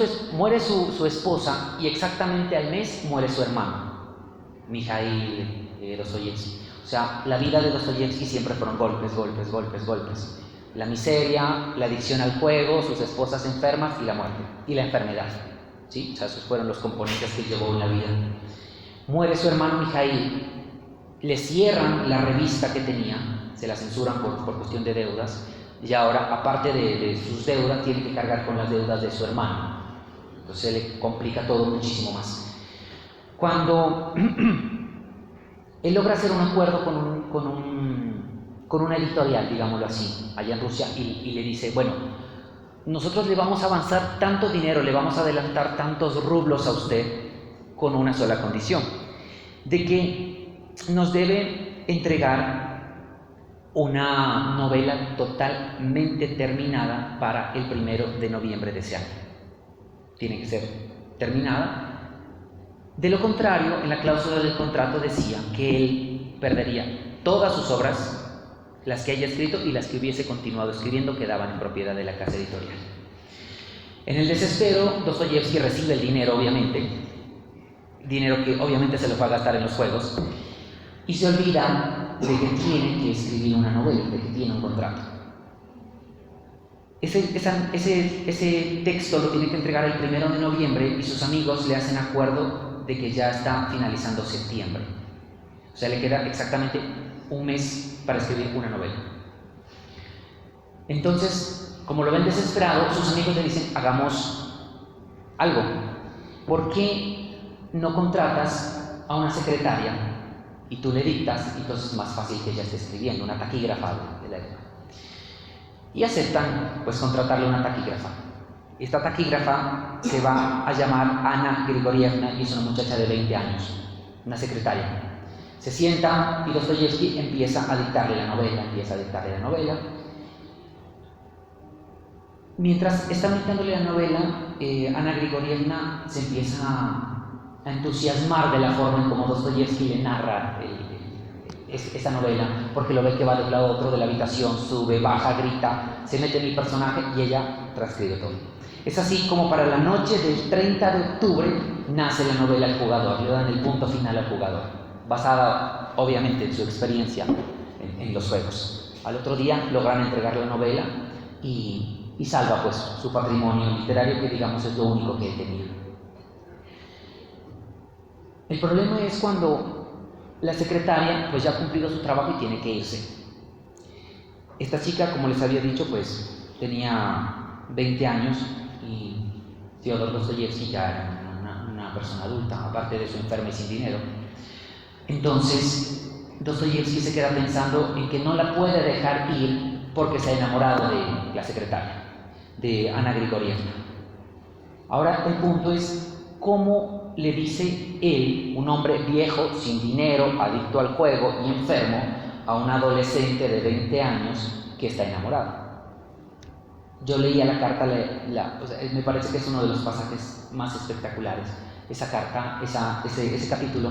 su esposa y exactamente al mes muere su hermano, Mikhail Dostoyevsky. O sea, la vida de Dostoyevsky siempre fueron golpes, golpes, golpes, golpes. La miseria, la adicción al juego, sus esposas enfermas y la muerte, y la enfermedad. ¿Sí? O sea, esos fueron los componentes que llevó en la vida. Muere su hermano Mikhail, le cierran la revista que tenía, se la censuran por cuestión de deudas, y ahora, aparte de sus deudas, tiene que cargar con las deudas de su hermano. Entonces se le complica todo muchísimo más. Cuando él logra hacer un acuerdo con una editorial, digámoslo así, allá en Rusia, y le dice: bueno, nosotros le vamos a avanzar tanto dinero, le vamos a adelantar tantos rublos a usted con una sola condición, de que nos debe entregar una novela totalmente terminada para el 1 de noviembre de ese año. Tiene que ser terminada. De lo contrario, en la cláusula del contrato decía que él perdería todas sus obras, las que haya escrito y las que hubiese continuado escribiendo quedaban en propiedad de la casa editorial. En el desespero, Dostoyevsky recibe el dinero, obviamente, dinero que obviamente se lo va a gastar en los juegos, y se olvida de que tiene que escribir una novela, de que tiene un contrato. Ese texto lo tiene que entregar el 1 de noviembre y sus amigos le hacen acuerdo de que ya está finalizando septiembre. O sea, le queda exactamente un mes para escribir una novela. Entonces, como lo ven desesperado, sus amigos le dicen: hagamos algo. ¿Por qué no contratas a una secretaria y tú le dictas, y entonces es más fácil que ella esté escribiendo, una taquígrafa de la época? Y aceptan, pues, contratarle una taquígrafa. Esta taquígrafa se va a llamar Ana Grigorievna y es una muchacha de 20 años, una secretaria. Se sienta y Dostoyevsky empieza a dictarle la novela, Mientras está dictándole la novela, Ana Grigorievna se empieza a entusiasmar de la forma en cómo Dostoyevsky le narra esta novela, porque lo ve que va de un lado a otro de la habitación, sube, baja, grita, se mete en el personaje y ella transcribe todo. Es así como para la noche del 30 de octubre nace la novela El Jugador, le dan el punto final al jugador, basada obviamente en su experiencia en los juegos. Al otro día logran entregar la novela y salva, pues, su patrimonio literario, que digamos es lo único que él tenía. El problema es cuando la secretaria pues ya ha cumplido su trabajo y tiene que irse. Esta chica, como les había dicho, pues tenía 20 años y Fyodor Dostoyevsky ya era una persona adulta, aparte de su enferma y sin dinero. Entonces Dostoyevsky se queda pensando en que no la puede dejar ir porque se ha enamorado de la secretaria, de Ana Grigorievna. Ahora el punto es cómo le dice él, un hombre viejo, sin dinero, adicto al juego y enfermo, a un adolescente de 20 años que está enamorado. Yo leía la carta, me parece que es uno de los pasajes más espectaculares, esa carta, ese capítulo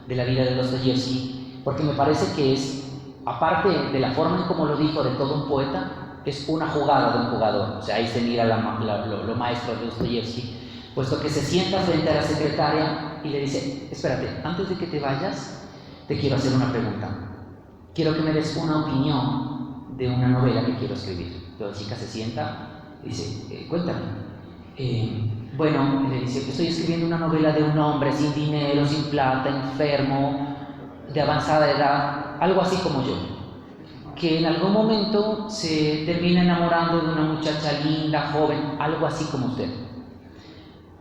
de la vida de Dostoyevsky, porque me parece que es, aparte de la forma en cómo lo dijo de todo un poeta, es una jugada de un jugador. O sea, ahí se mira lo maestro de Dostoyevsky, puesto que se sienta frente a la secretaria y le dice: espérate, antes de que te vayas, te quiero hacer una pregunta. Quiero que me des una opinión de una novela que quiero escribir. La chica se sienta y dice: cuéntame. Bueno, le dice: estoy escribiendo una novela de un hombre sin dinero, sin plata, enfermo, de avanzada edad, algo así como yo, que en algún momento se termina enamorando de una muchacha linda, joven, algo así como usted.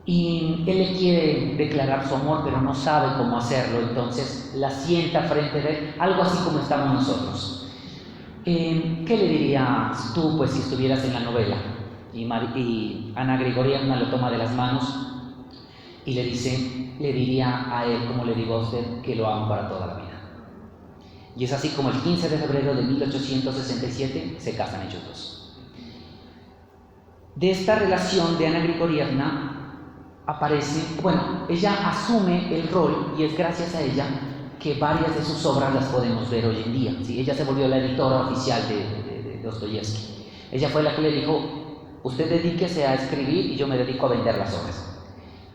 Y él le quiere declarar su amor, pero no sabe cómo hacerlo, entonces la sienta frente de él, algo así como estamos nosotros. ¿Qué le dirías tú, pues, si estuvieras en la novela? Y Ana Grigorievna lo toma de las manos y le diría a él, como le digo a usted, que lo amo para toda la vida. Y es así como el 15 de febrero de 1867 se casan ellos dos. De esta relación de Ana Grigorievna aparece, ella asume el rol, y es gracias a ella que varias de sus obras las podemos ver hoy en día. ¿Sí? Ella se volvió la editora oficial de Dostoyevsky. Ella fue la que le dijo: usted dedíquese a escribir y yo me dedico a vender las obras.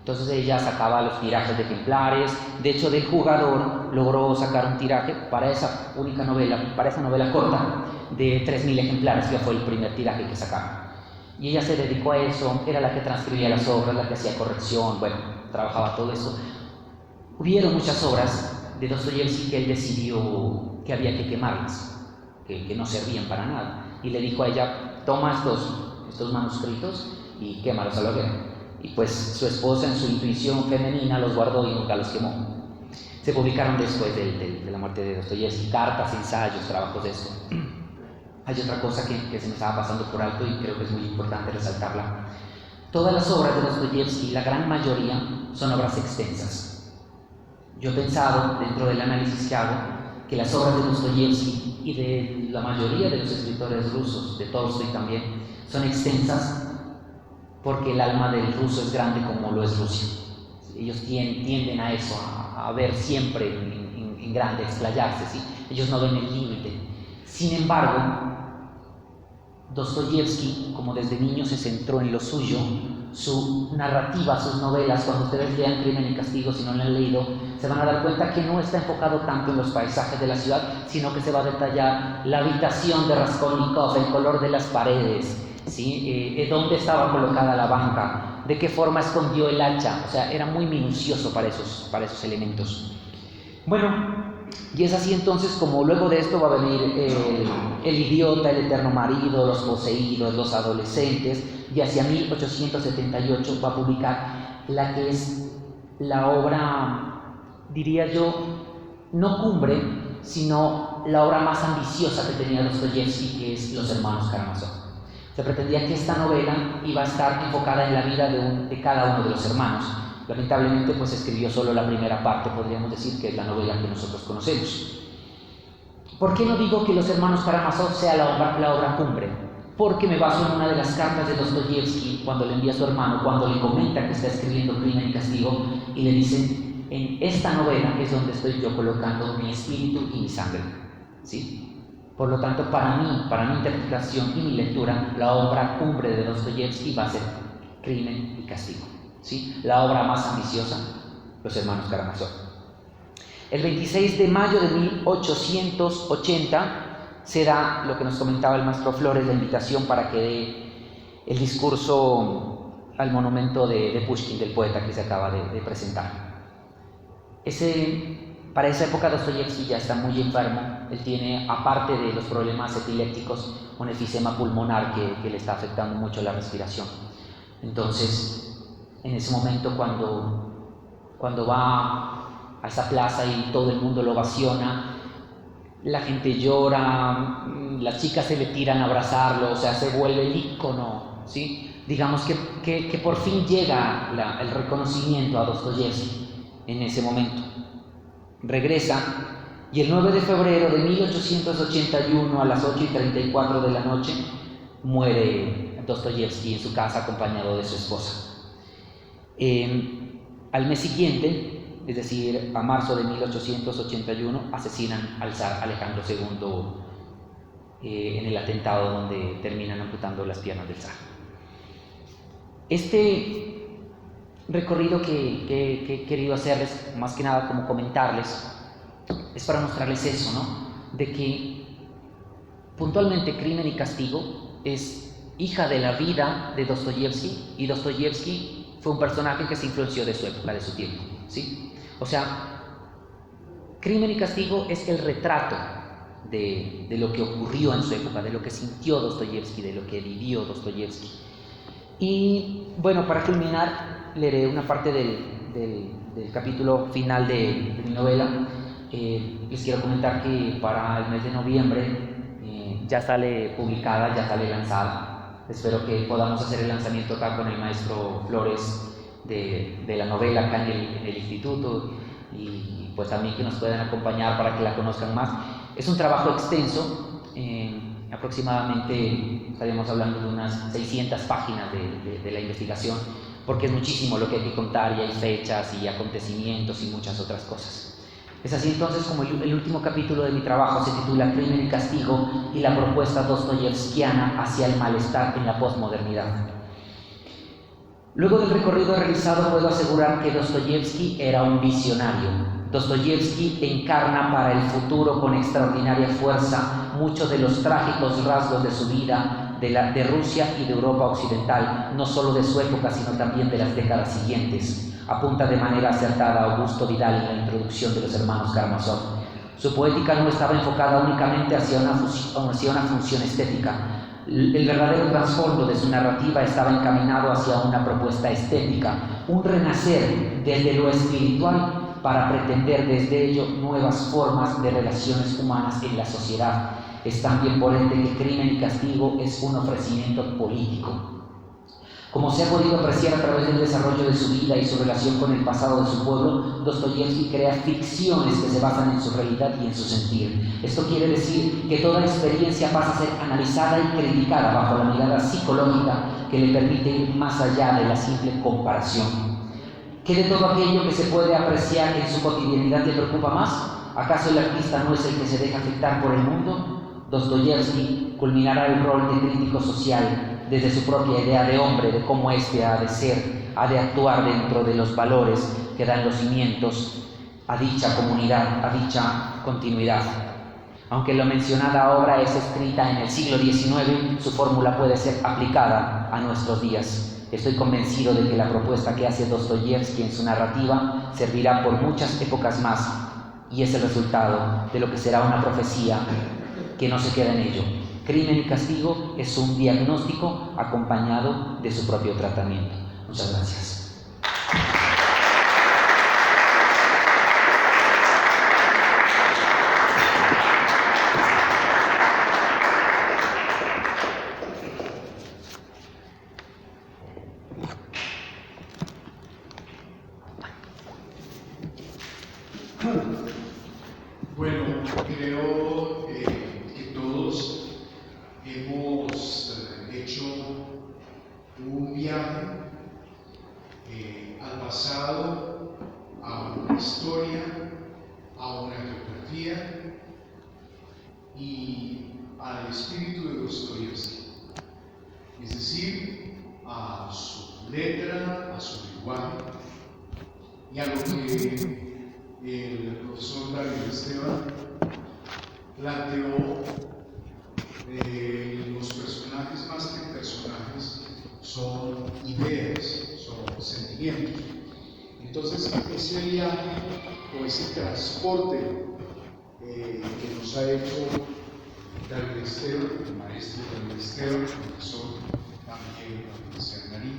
Entonces ella sacaba los tirajes de ejemplares. De hecho, del Jugador logró sacar un tiraje para esa única novela, para esa novela corta, de 3.000 ejemplares, que fue el primer tiraje que sacaron. Y ella se dedicó a eso, era la que transcribía las obras, la que hacía corrección, trabajaba todo eso. Hubieron muchas obras de Dostoyevsky que él decidió que había que quemarlas, que no servían para nada, y le dijo a ella: toma estos manuscritos y quémalos a la hoguera. Y pues su esposa, en su intuición femenina, los guardó y nunca los quemó. Se publicaron después de la muerte de Dostoyevsky cartas, ensayos, trabajos de esto. Hay otra cosa que se me estaba pasando por alto y creo que es muy importante resaltarla. Todas las obras de Dostoyevsky, la gran mayoría, son obras extensas. Yo he pensado, dentro del análisis que hago, que las obras de Dostoyevsky y de la mayoría de los escritores rusos, de Tolstoy también, son extensas porque el alma del ruso es grande como lo es Rusia. Ellos tienden a eso, a ver siempre en grande, a explayarse, ¿sí? Ellos no ven el límite. Sin embargo, Dostoyevsky, como desde niño se centró en lo suyo, su narrativa, sus novelas, cuando ustedes lean Crimen y Castigo, si no lo han leído, se van a dar cuenta que no está enfocado tanto en los paisajes de la ciudad, sino que se va a detallar la habitación de Raskolnikov, el color de las paredes, ¿sí? Dónde estaba colocada la banca, de qué forma escondió el hacha. O sea, era muy minucioso para esos elementos. Y es así entonces como luego de esto va a venir el idiota, el eterno marido, los poseídos, los adolescentes, y hacia 1878 va a publicar la que es la obra, diría yo, no cumbre, sino la obra más ambiciosa que tenía Dostoyevsky, que es Los hermanos Karamazov. Se pretendía que esta novela iba a estar enfocada en la vida de cada uno de los hermanos. Lamentablemente, pues escribió solo la primera parte, podríamos decir que es la novela que nosotros conocemos. ¿Por qué no digo que Los hermanos Karamazov sea la obra cumbre? Porque me baso en una de las cartas de Dostoyevsky cuando le envía a su hermano, cuando le comenta que está escribiendo Crimen y Castigo, y le dice: en esta novela es donde estoy yo colocando mi espíritu y mi sangre, ¿sí? Por lo tanto, para mi interpretación y mi lectura, la obra cumbre de Dostoyevsky va a ser Crimen y Castigo, ¿sí? La obra más ambiciosa, Los hermanos Karamazov. El 26 de mayo de 1880 se da lo que nos comentaba el maestro Flores, la invitación para que dé el discurso al monumento de Pushkin, del poeta que se acaba de presentar. Para esa época Dostoyevsky ya está muy enfermo. Él tiene, aparte de los problemas epilépticos, un efisema pulmonar que le está afectando mucho la respiración. Entonces, en ese momento cuando va a esa plaza y todo el mundo lo ovaciona, la gente llora, las chicas se le tiran a abrazarlo, o sea, se vuelve el ícono ¿sí? Digamos que por fin llega el reconocimiento a Dostoyevsky en ese momento. Regresa y el 9 de febrero de 1881 a las 8:34 de la noche muere Dostoyevsky en su casa acompañado de su esposa. Al mes siguiente, es decir, a marzo de 1881, asesinan al zar Alejandro II en el atentado donde terminan amputando las piernas del zar. Este recorrido que he querido hacerles, más que nada como comentarles, es para mostrarles eso, ¿no? De que puntualmente Crimen y Castigo es hija de la vida de Dostoyevsky, y Dostoyevsky fue un personaje que se influenció de su época, de su tiempo, ¿sí? O sea, Crimen y Castigo es el retrato de lo que ocurrió en su época, de lo que sintió Dostoyevsky, de lo que vivió Dostoyevsky. Y bueno, para culminar, leeré una parte del capítulo final de mi novela. Les quiero comentar que para el mes de noviembre ya sale publicada, ya sale lanzada. Espero que podamos hacer el lanzamiento acá con el maestro Flores de la novela acá en el instituto, y pues también que nos puedan acompañar para que la conozcan más. Es un trabajo extenso, aproximadamente estaríamos hablando de unas 600 páginas de la investigación, porque es muchísimo lo que hay que contar, y hay fechas y acontecimientos y muchas otras cosas. Es así entonces como el último capítulo de mi trabajo se titula Crimen y Castigo y la propuesta dostoyevskiana hacia el malestar en la posmodernidad. Luego del recorrido realizado puedo asegurar que Dostoyevsky era un visionario. Dostoyevsky encarna para el futuro con extraordinaria fuerza muchos de los trágicos rasgos de su vida, de Rusia y de Europa occidental, no solo de su época sino también de las décadas siguientes. Apunta de manera acertada a Augusto Vidal en la introducción de los hermanos Karamazov. Su poética no estaba enfocada únicamente hacia una función estética. El verdadero trasfondo de su narrativa estaba encaminado hacia una propuesta estética, un renacer desde lo espiritual para pretender desde ello nuevas formas de relaciones humanas en la sociedad. Es también por ende que Crimen y Castigo es un ofrecimiento político. Como se ha podido apreciar a través del desarrollo de su vida y su relación con el pasado de su pueblo, Dostoyevsky crea ficciones que se basan en su realidad y en su sentir. Esto quiere decir que toda experiencia pasa a ser analizada y criticada bajo la mirada psicológica que le permite ir más allá de la simple comparación. ¿Qué de todo aquello que se puede apreciar en su cotidianidad le preocupa más? ¿Acaso el artista no es el que se deja afectar por el mundo? Dostoyevsky culminará el rol de crítico social desde su propia idea de hombre, de cómo éste ha de ser, ha de actuar dentro de los valores que dan los cimientos a dicha comunidad, a dicha continuidad. Aunque la mencionada obra es escrita en el siglo XIX, su fórmula puede ser aplicada a nuestros días. Estoy convencido de que la propuesta que hace Dostoyevsky en su narrativa servirá por muchas épocas más, y es el resultado de lo que será una profecía que no se queda en ello. Crimen y Castigo es un diagnóstico acompañado de su propio tratamiento. Muchas gracias. Bueno, creo que todos hemos hecho un viaje al pasado, a una historia, a una geografía y al espíritu de Dostoyevsky, es decir, a su letra, a su lenguaje y a lo que el profesor David Esteban planteó. Los personajes, más que personajes, son ideas, son sentimientos. Entonces, ese viaje o ese transporte que nos ha hecho David Esteban, el maestro David Esteban, el profesor también Sernarí,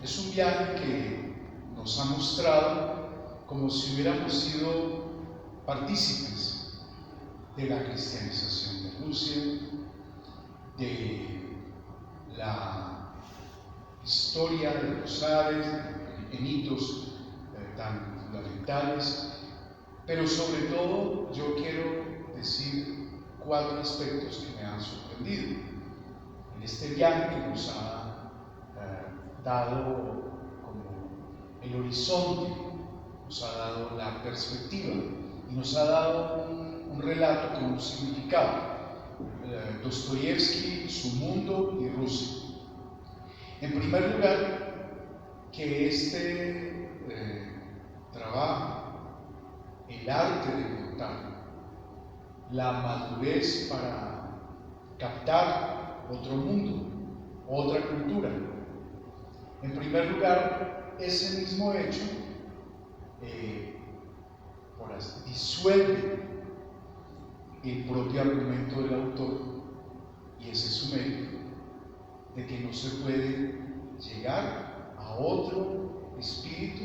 es un viaje que nos ha mostrado como si hubiéramos sido partícipes de la cristianización de Rusia, de la historia de los Ares en hitos tan fundamentales, pero sobre todo yo quiero decir 4 aspectos que me han sorprendido en este viaje que nos ha dado como el horizonte, nos ha dado la perspectiva y nos ha dado un relato con un significado. Dostoyevsky, su mundo y Rusia. En primer lugar, que este trabajo, el arte de contar, la madurez para captar otro mundo, otra cultura. En primer lugar, ese mismo hecho disuelve el propio argumento del autor, y ese es su mérito, de que no se puede llegar a otro espíritu,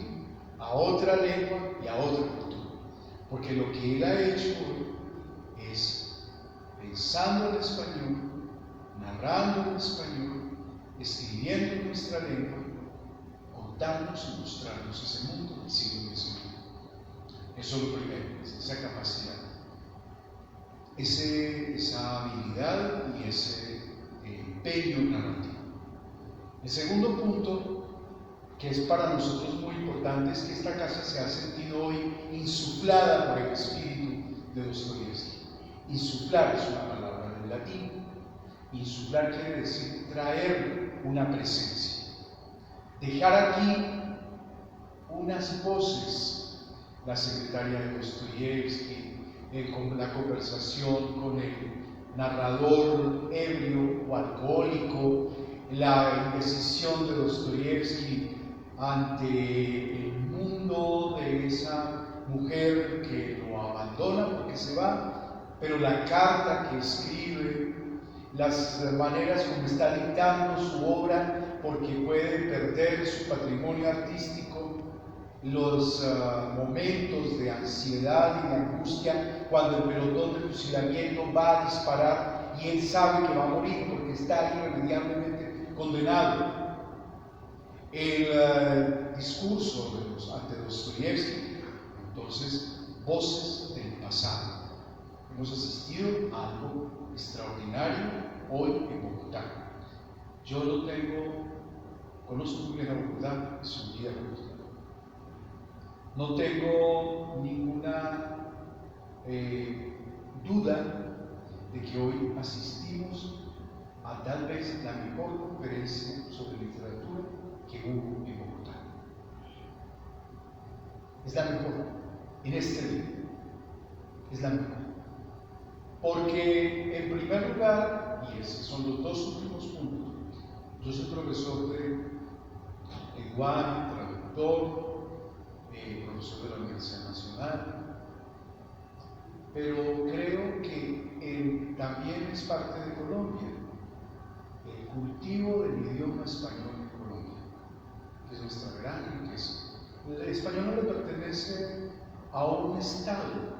a otra lengua y a otra cultura, porque lo que él ha hecho hoy es, pensando en español, narrando en español, escribiendo en nuestra lengua, contarnos y mostrarnos ese mundo del siglo XIX. Eso es lo primero, esa capacidad, esa habilidad y ese empeño narrativo. El segundo punto, que es para nosotros muy importante, es que esta casa se ha sentido hoy insuflada por el espíritu de Dostoyevsky. Insuflar es una palabra del latín. Insuflar quiere decir traer una presencia. Dejar aquí unas voces, la secretaria de Dostoyevsky, la conversación con el narrador ebrio o alcohólico, la indecisión de Dostoyevsky ante el mundo de esa mujer que lo abandona porque se va, pero la carta que escribe, las maneras como está dictando su obra porque puede perder su patrimonio artístico, los momentos de ansiedad y de angustia cuando el pelotón de fusilamiento va a disparar y él sabe que va a morir porque está irremediablemente condenado. El discurso ante Dostoyevsky, entonces, voces del pasado. Hemos asistido a algo extraordinario hoy en Bogotá. Yo lo conozco muy bien a Bogotá, es un día Bogotá. No tengo ninguna duda de que hoy asistimos a tal vez la mejor conferencia sobre literatura que hubo en Bogotá. Es la mejor en este día. Es la mejor. Porque en primer lugar, y esos son los 2 últimos puntos, yo soy profesor de lenguaje, traductor, profesor de la Universidad Nacional, pero creo que también es parte de Colombia el cultivo del idioma español en Colombia, que es nuestra gran riqueza. El español no le pertenece a un estado.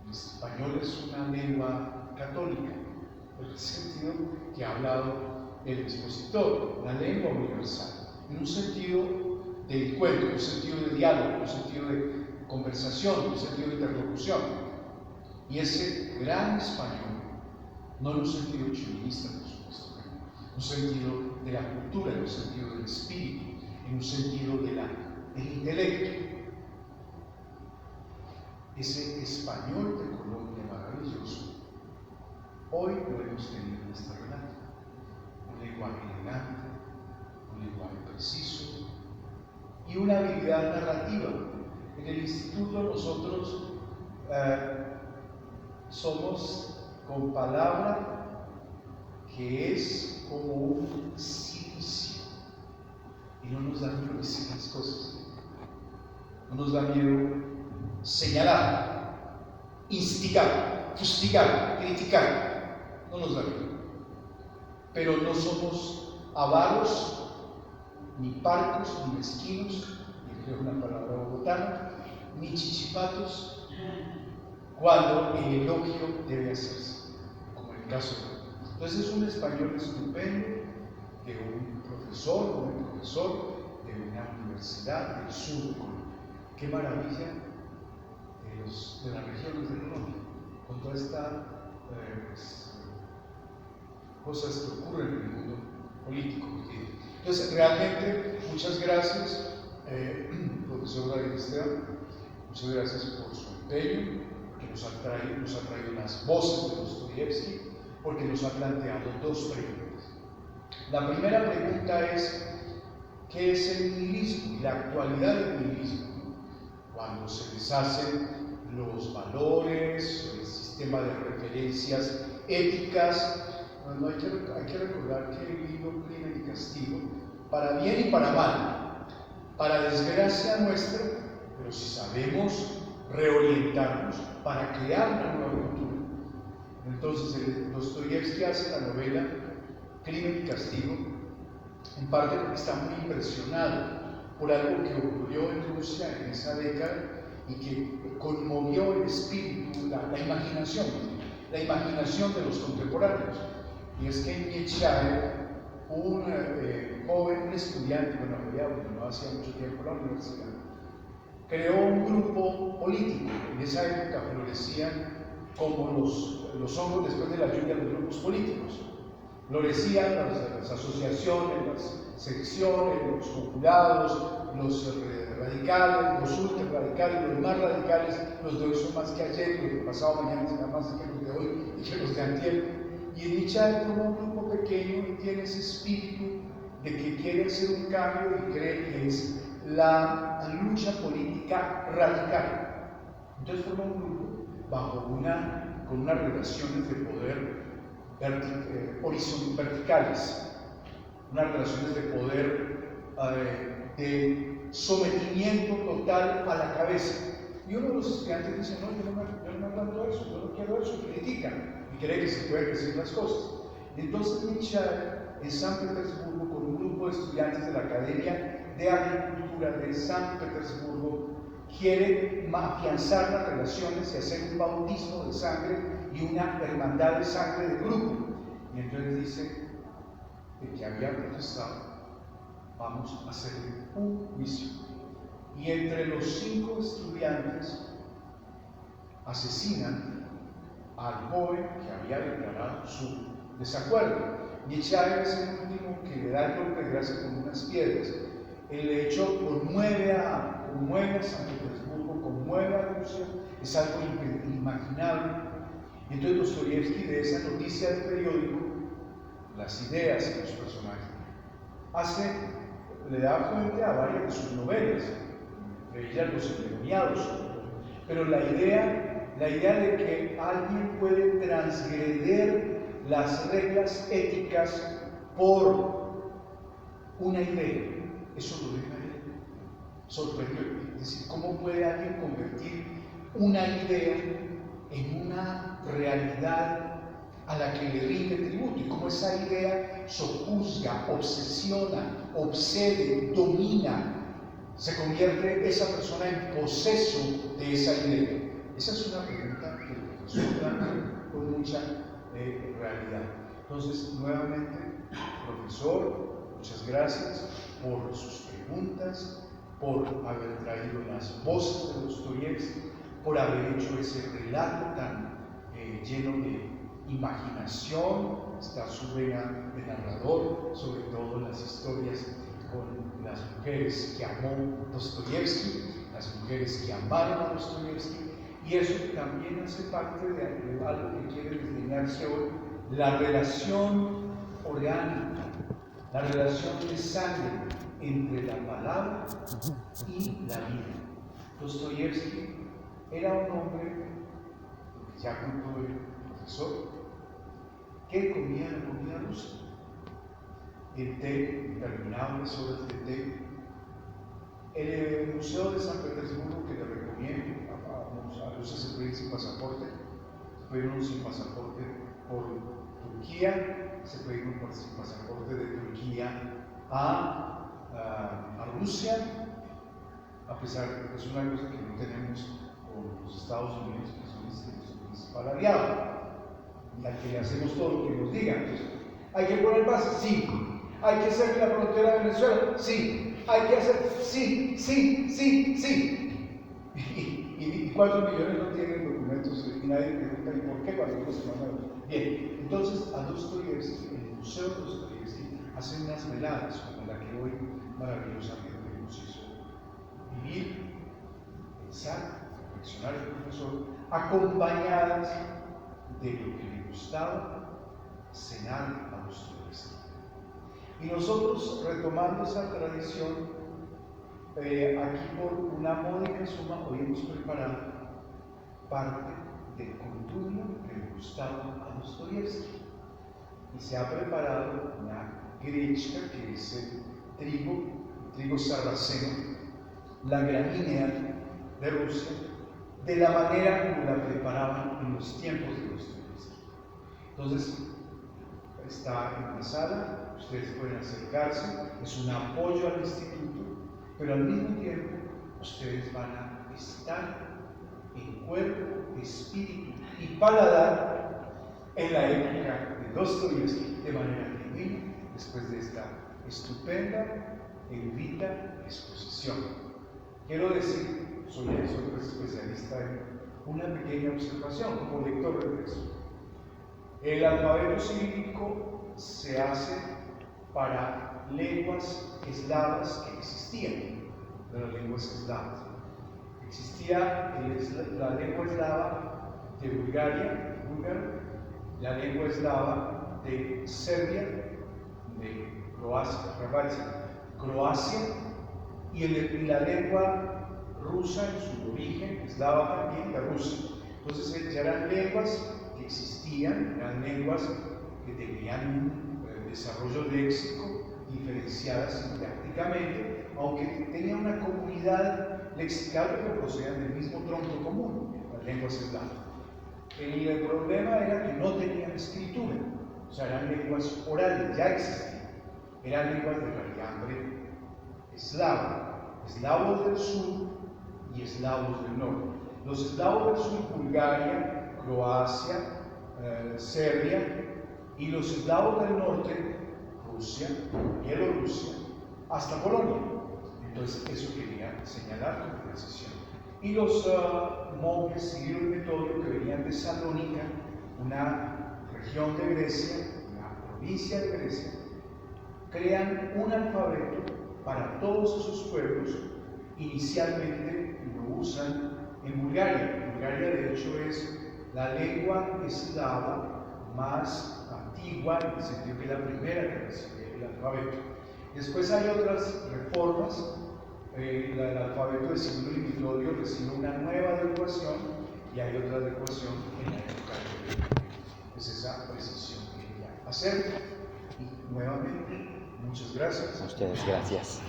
El español es una lengua católica, en el sentido que ha hablado el expositor, una lengua universal, en un sentido de encuentro, un sentido de diálogo, un sentido de conversación, un sentido de interlocución. Y ese gran español, no en un sentido chauvinista, por supuesto, en un sentido de la cultura, en un sentido del espíritu, en un sentido del intelecto. Ese español de Colombia maravilloso, hoy lo hemos tenido en este relato. Un lenguaje elegante, un lenguaje preciso y una habilidad narrativa. En el instituto nosotros somos con palabra que es como un silicio y no nos da miedo decir las cosas, no nos da miedo señalar, instigar, fustigar, criticar, no nos da miedo, pero no somos avaros, ni parcos, ni mezquinos, y creo una palabra bogotana, ni chichipatos, cuando el elogio debe hacerse, como en el caso de... Entonces es un español estupendo, de un profesor o un profesor de una universidad del sur de Colombia. Qué maravilla de las regiones de Colombia, con todas estas cosas que ocurren en el mundo político. Entonces, realmente, muchas gracias, profesor David Esteban, muchas gracias por su empeño, porque nos ha traído las voces de Dostoyevsky, porque nos ha planteado dos preguntas. La primera pregunta es, ¿qué es el nihilismo y la actualidad del nihilismo? Cuando se deshacen los valores, el sistema de referencias éticas. Bueno, hay que recordar que el libro Crimen y Castigo, para bien y para mal, para desgracia nuestra, pero si sabemos reorientarnos para crear una nueva cultura. Entonces, Dostoyevsky hace la novela Crimen y Castigo, en parte porque está muy impresionado por algo que ocurrió en Rusia en esa década y que conmovió el espíritu, la imaginación de los contemporáneos. Y es que en Nietzsche, un joven, un estudiante, no hacía mucho tiempo en la universidad, creó un grupo político. En esa época florecían como los hongos después de la lluvia, los grupos políticos. Florecían las asociaciones, las secciones, los populados, los radicales, los ultra radicales, los más radicales. Los de hoy son más que ayer, los de pasado mañana serán más que los de hoy y que los de antier. Y en Nietzsche como un grupo pequeño y tiene ese espíritu de que quiere hacer un cambio y cree que es la lucha política radical. Entonces forma un grupo con unas relaciones de poder verticales, unas relaciones de poder de sometimiento total a la cabeza. Y uno de los estudiantes dice, no, yo no me aguanto eso, yo no quiero eso, y critican, y cree que se pueden decir las cosas. Entonces Nietzsche, en San Petersburgo, con un grupo de estudiantes de la Academia de Agricultura de San Petersburgo, quiere afianzar las relaciones y hacer un bautismo de sangre y una hermandad de sangre de grupo. Y entonces dice que había protestado, vamos a hacer un juicio. Y entre los 5 estudiantes asesinan al joven que había declarado su desacuerdo. Nietzsche es el último que le da el golpe de gracia con unas piedras. El hecho conmueve a San Petersburgo, conmueve a Rusia, es algo inimaginable. Entonces Dostoyevsky, de esa noticia del periódico, las ideas y los personajes, le da fuente a varias de sus novelas, entre ellas Los Endemoniados. Pero la idea de que alguien puede transgreder las reglas éticas por una idea, eso lo deja él sorprendido. Es decir, ¿cómo puede alguien convertir una idea en una realidad a la que le rinde tributo? Y cómo esa idea sojuzga, obsesiona, obsede, domina, se convierte esa persona en poseso de esa idea. Esa es una pregunta que el profesor plantea con mucha realidad. Entonces, nuevamente, profesor, muchas gracias por sus preguntas, por haber traído las voces de Dostoyevsky, por haber hecho ese relato tan lleno de imaginación. Está su vena de narrador, sobre todo las historias con las mujeres que amó Dostoyevsky, las mujeres que amaron a Dostoyevsky, y eso también hace parte de algo que quiere desdeñarse hoy, la relación orgánica, la relación de sangre entre la palabra y la vida. Dostoyevsky era un hombre, ya contó el profesor, que comía la comida rusa, el té, interminables horas de té. El Museo de San Petersburgo, que le recomiendo, a Rusia se puede ir sin pasaporte, se puede ir uno sin pasaporte por Turquía, se puede ir uno sin pasaporte de Turquía a Rusia, a pesar de que es una cosa que no tenemos con los Estados Unidos, que son nuestro principal aliado, y al que le hacemos todo lo que nos digan. Entonces, ¿hay que poner base? Sí, ¿Hay que hacer la frontera de Venezuela? Sí. ¿Hay que hacer? Sí, sí, sí, sí. Y 4 millones no tienen documentos y nadie pregunta ¿y por qué cuando se mandan? Bien, entonces a Dostoyevsky, el Museo de Dostoyevsky, hace unas veladas como la que hoy maravillosamente nos hizo vivir, pensar, reflexionar el profesor, acompañadas de lo que le gustaba cenar a Dostoyevsky. Y nosotros, retomando esa tradición, aquí por una módica suma, hoy hemos preparado parte del conturbio que le gustaba a Dostoyevsky. Y se ha preparado una grechka, que es el trigo sarraceno, la gramínea de Rusia, de la manera como la preparaban en los tiempos de Dostoyevsky. Entonces, está en la sala, ustedes pueden acercarse, es un apoyo al instituto, pero al mismo tiempo ustedes van a estar en cuerpo, espíritu y paladar en la época de Dostoyevsky de manera genuina, después de esta estupenda, erudita exposición. Quiero decir, soy especialista en una pequeña observación como lector de texto. El alfabeto cirílico se hace para lenguas eslavas que existían, de las lenguas eslavas. Existía la lengua eslava de Bulgaria, la lengua eslava de Serbia, de Croacia, y la lengua rusa en su origen, eslava también, la rusa. Entonces ya eran lenguas que existían, eran lenguas que tenían un desarrollo léxico diferenciadas sintácticamente, aunque tenían una comunidad lexical que procedían del mismo tronco común, las lenguas eslavas. El problema era que no tenían escritura, o sea, eran lenguas orales, ya existían, eran lenguas de raigambre eslava, eslavos del sur y eslavos del norte. Los eslavos del sur, Bulgaria, Croacia, Serbia, y los eslavos del norte, Rusia, Bielorrusia, hasta Polonia. Entonces, eso quería señalar con precisión. Y los monjes Cirilo y Metodio, que venían de Salónica, una región de Grecia, una provincia de Grecia, crean un alfabeto para todos esos pueblos. Inicialmente lo usan en Bulgaria. Bulgaria, de hecho, es la lengua eslava más antigua, en el sentido que es la primera que recibe el alfabeto. Después hay otras reformas. El alfabeto de Cirilo y Metodio recibe una nueva adecuación y hay otra adecuación en la época de es esa precisión que quería hacer. Y nuevamente, muchas gracias. A ustedes, gracias.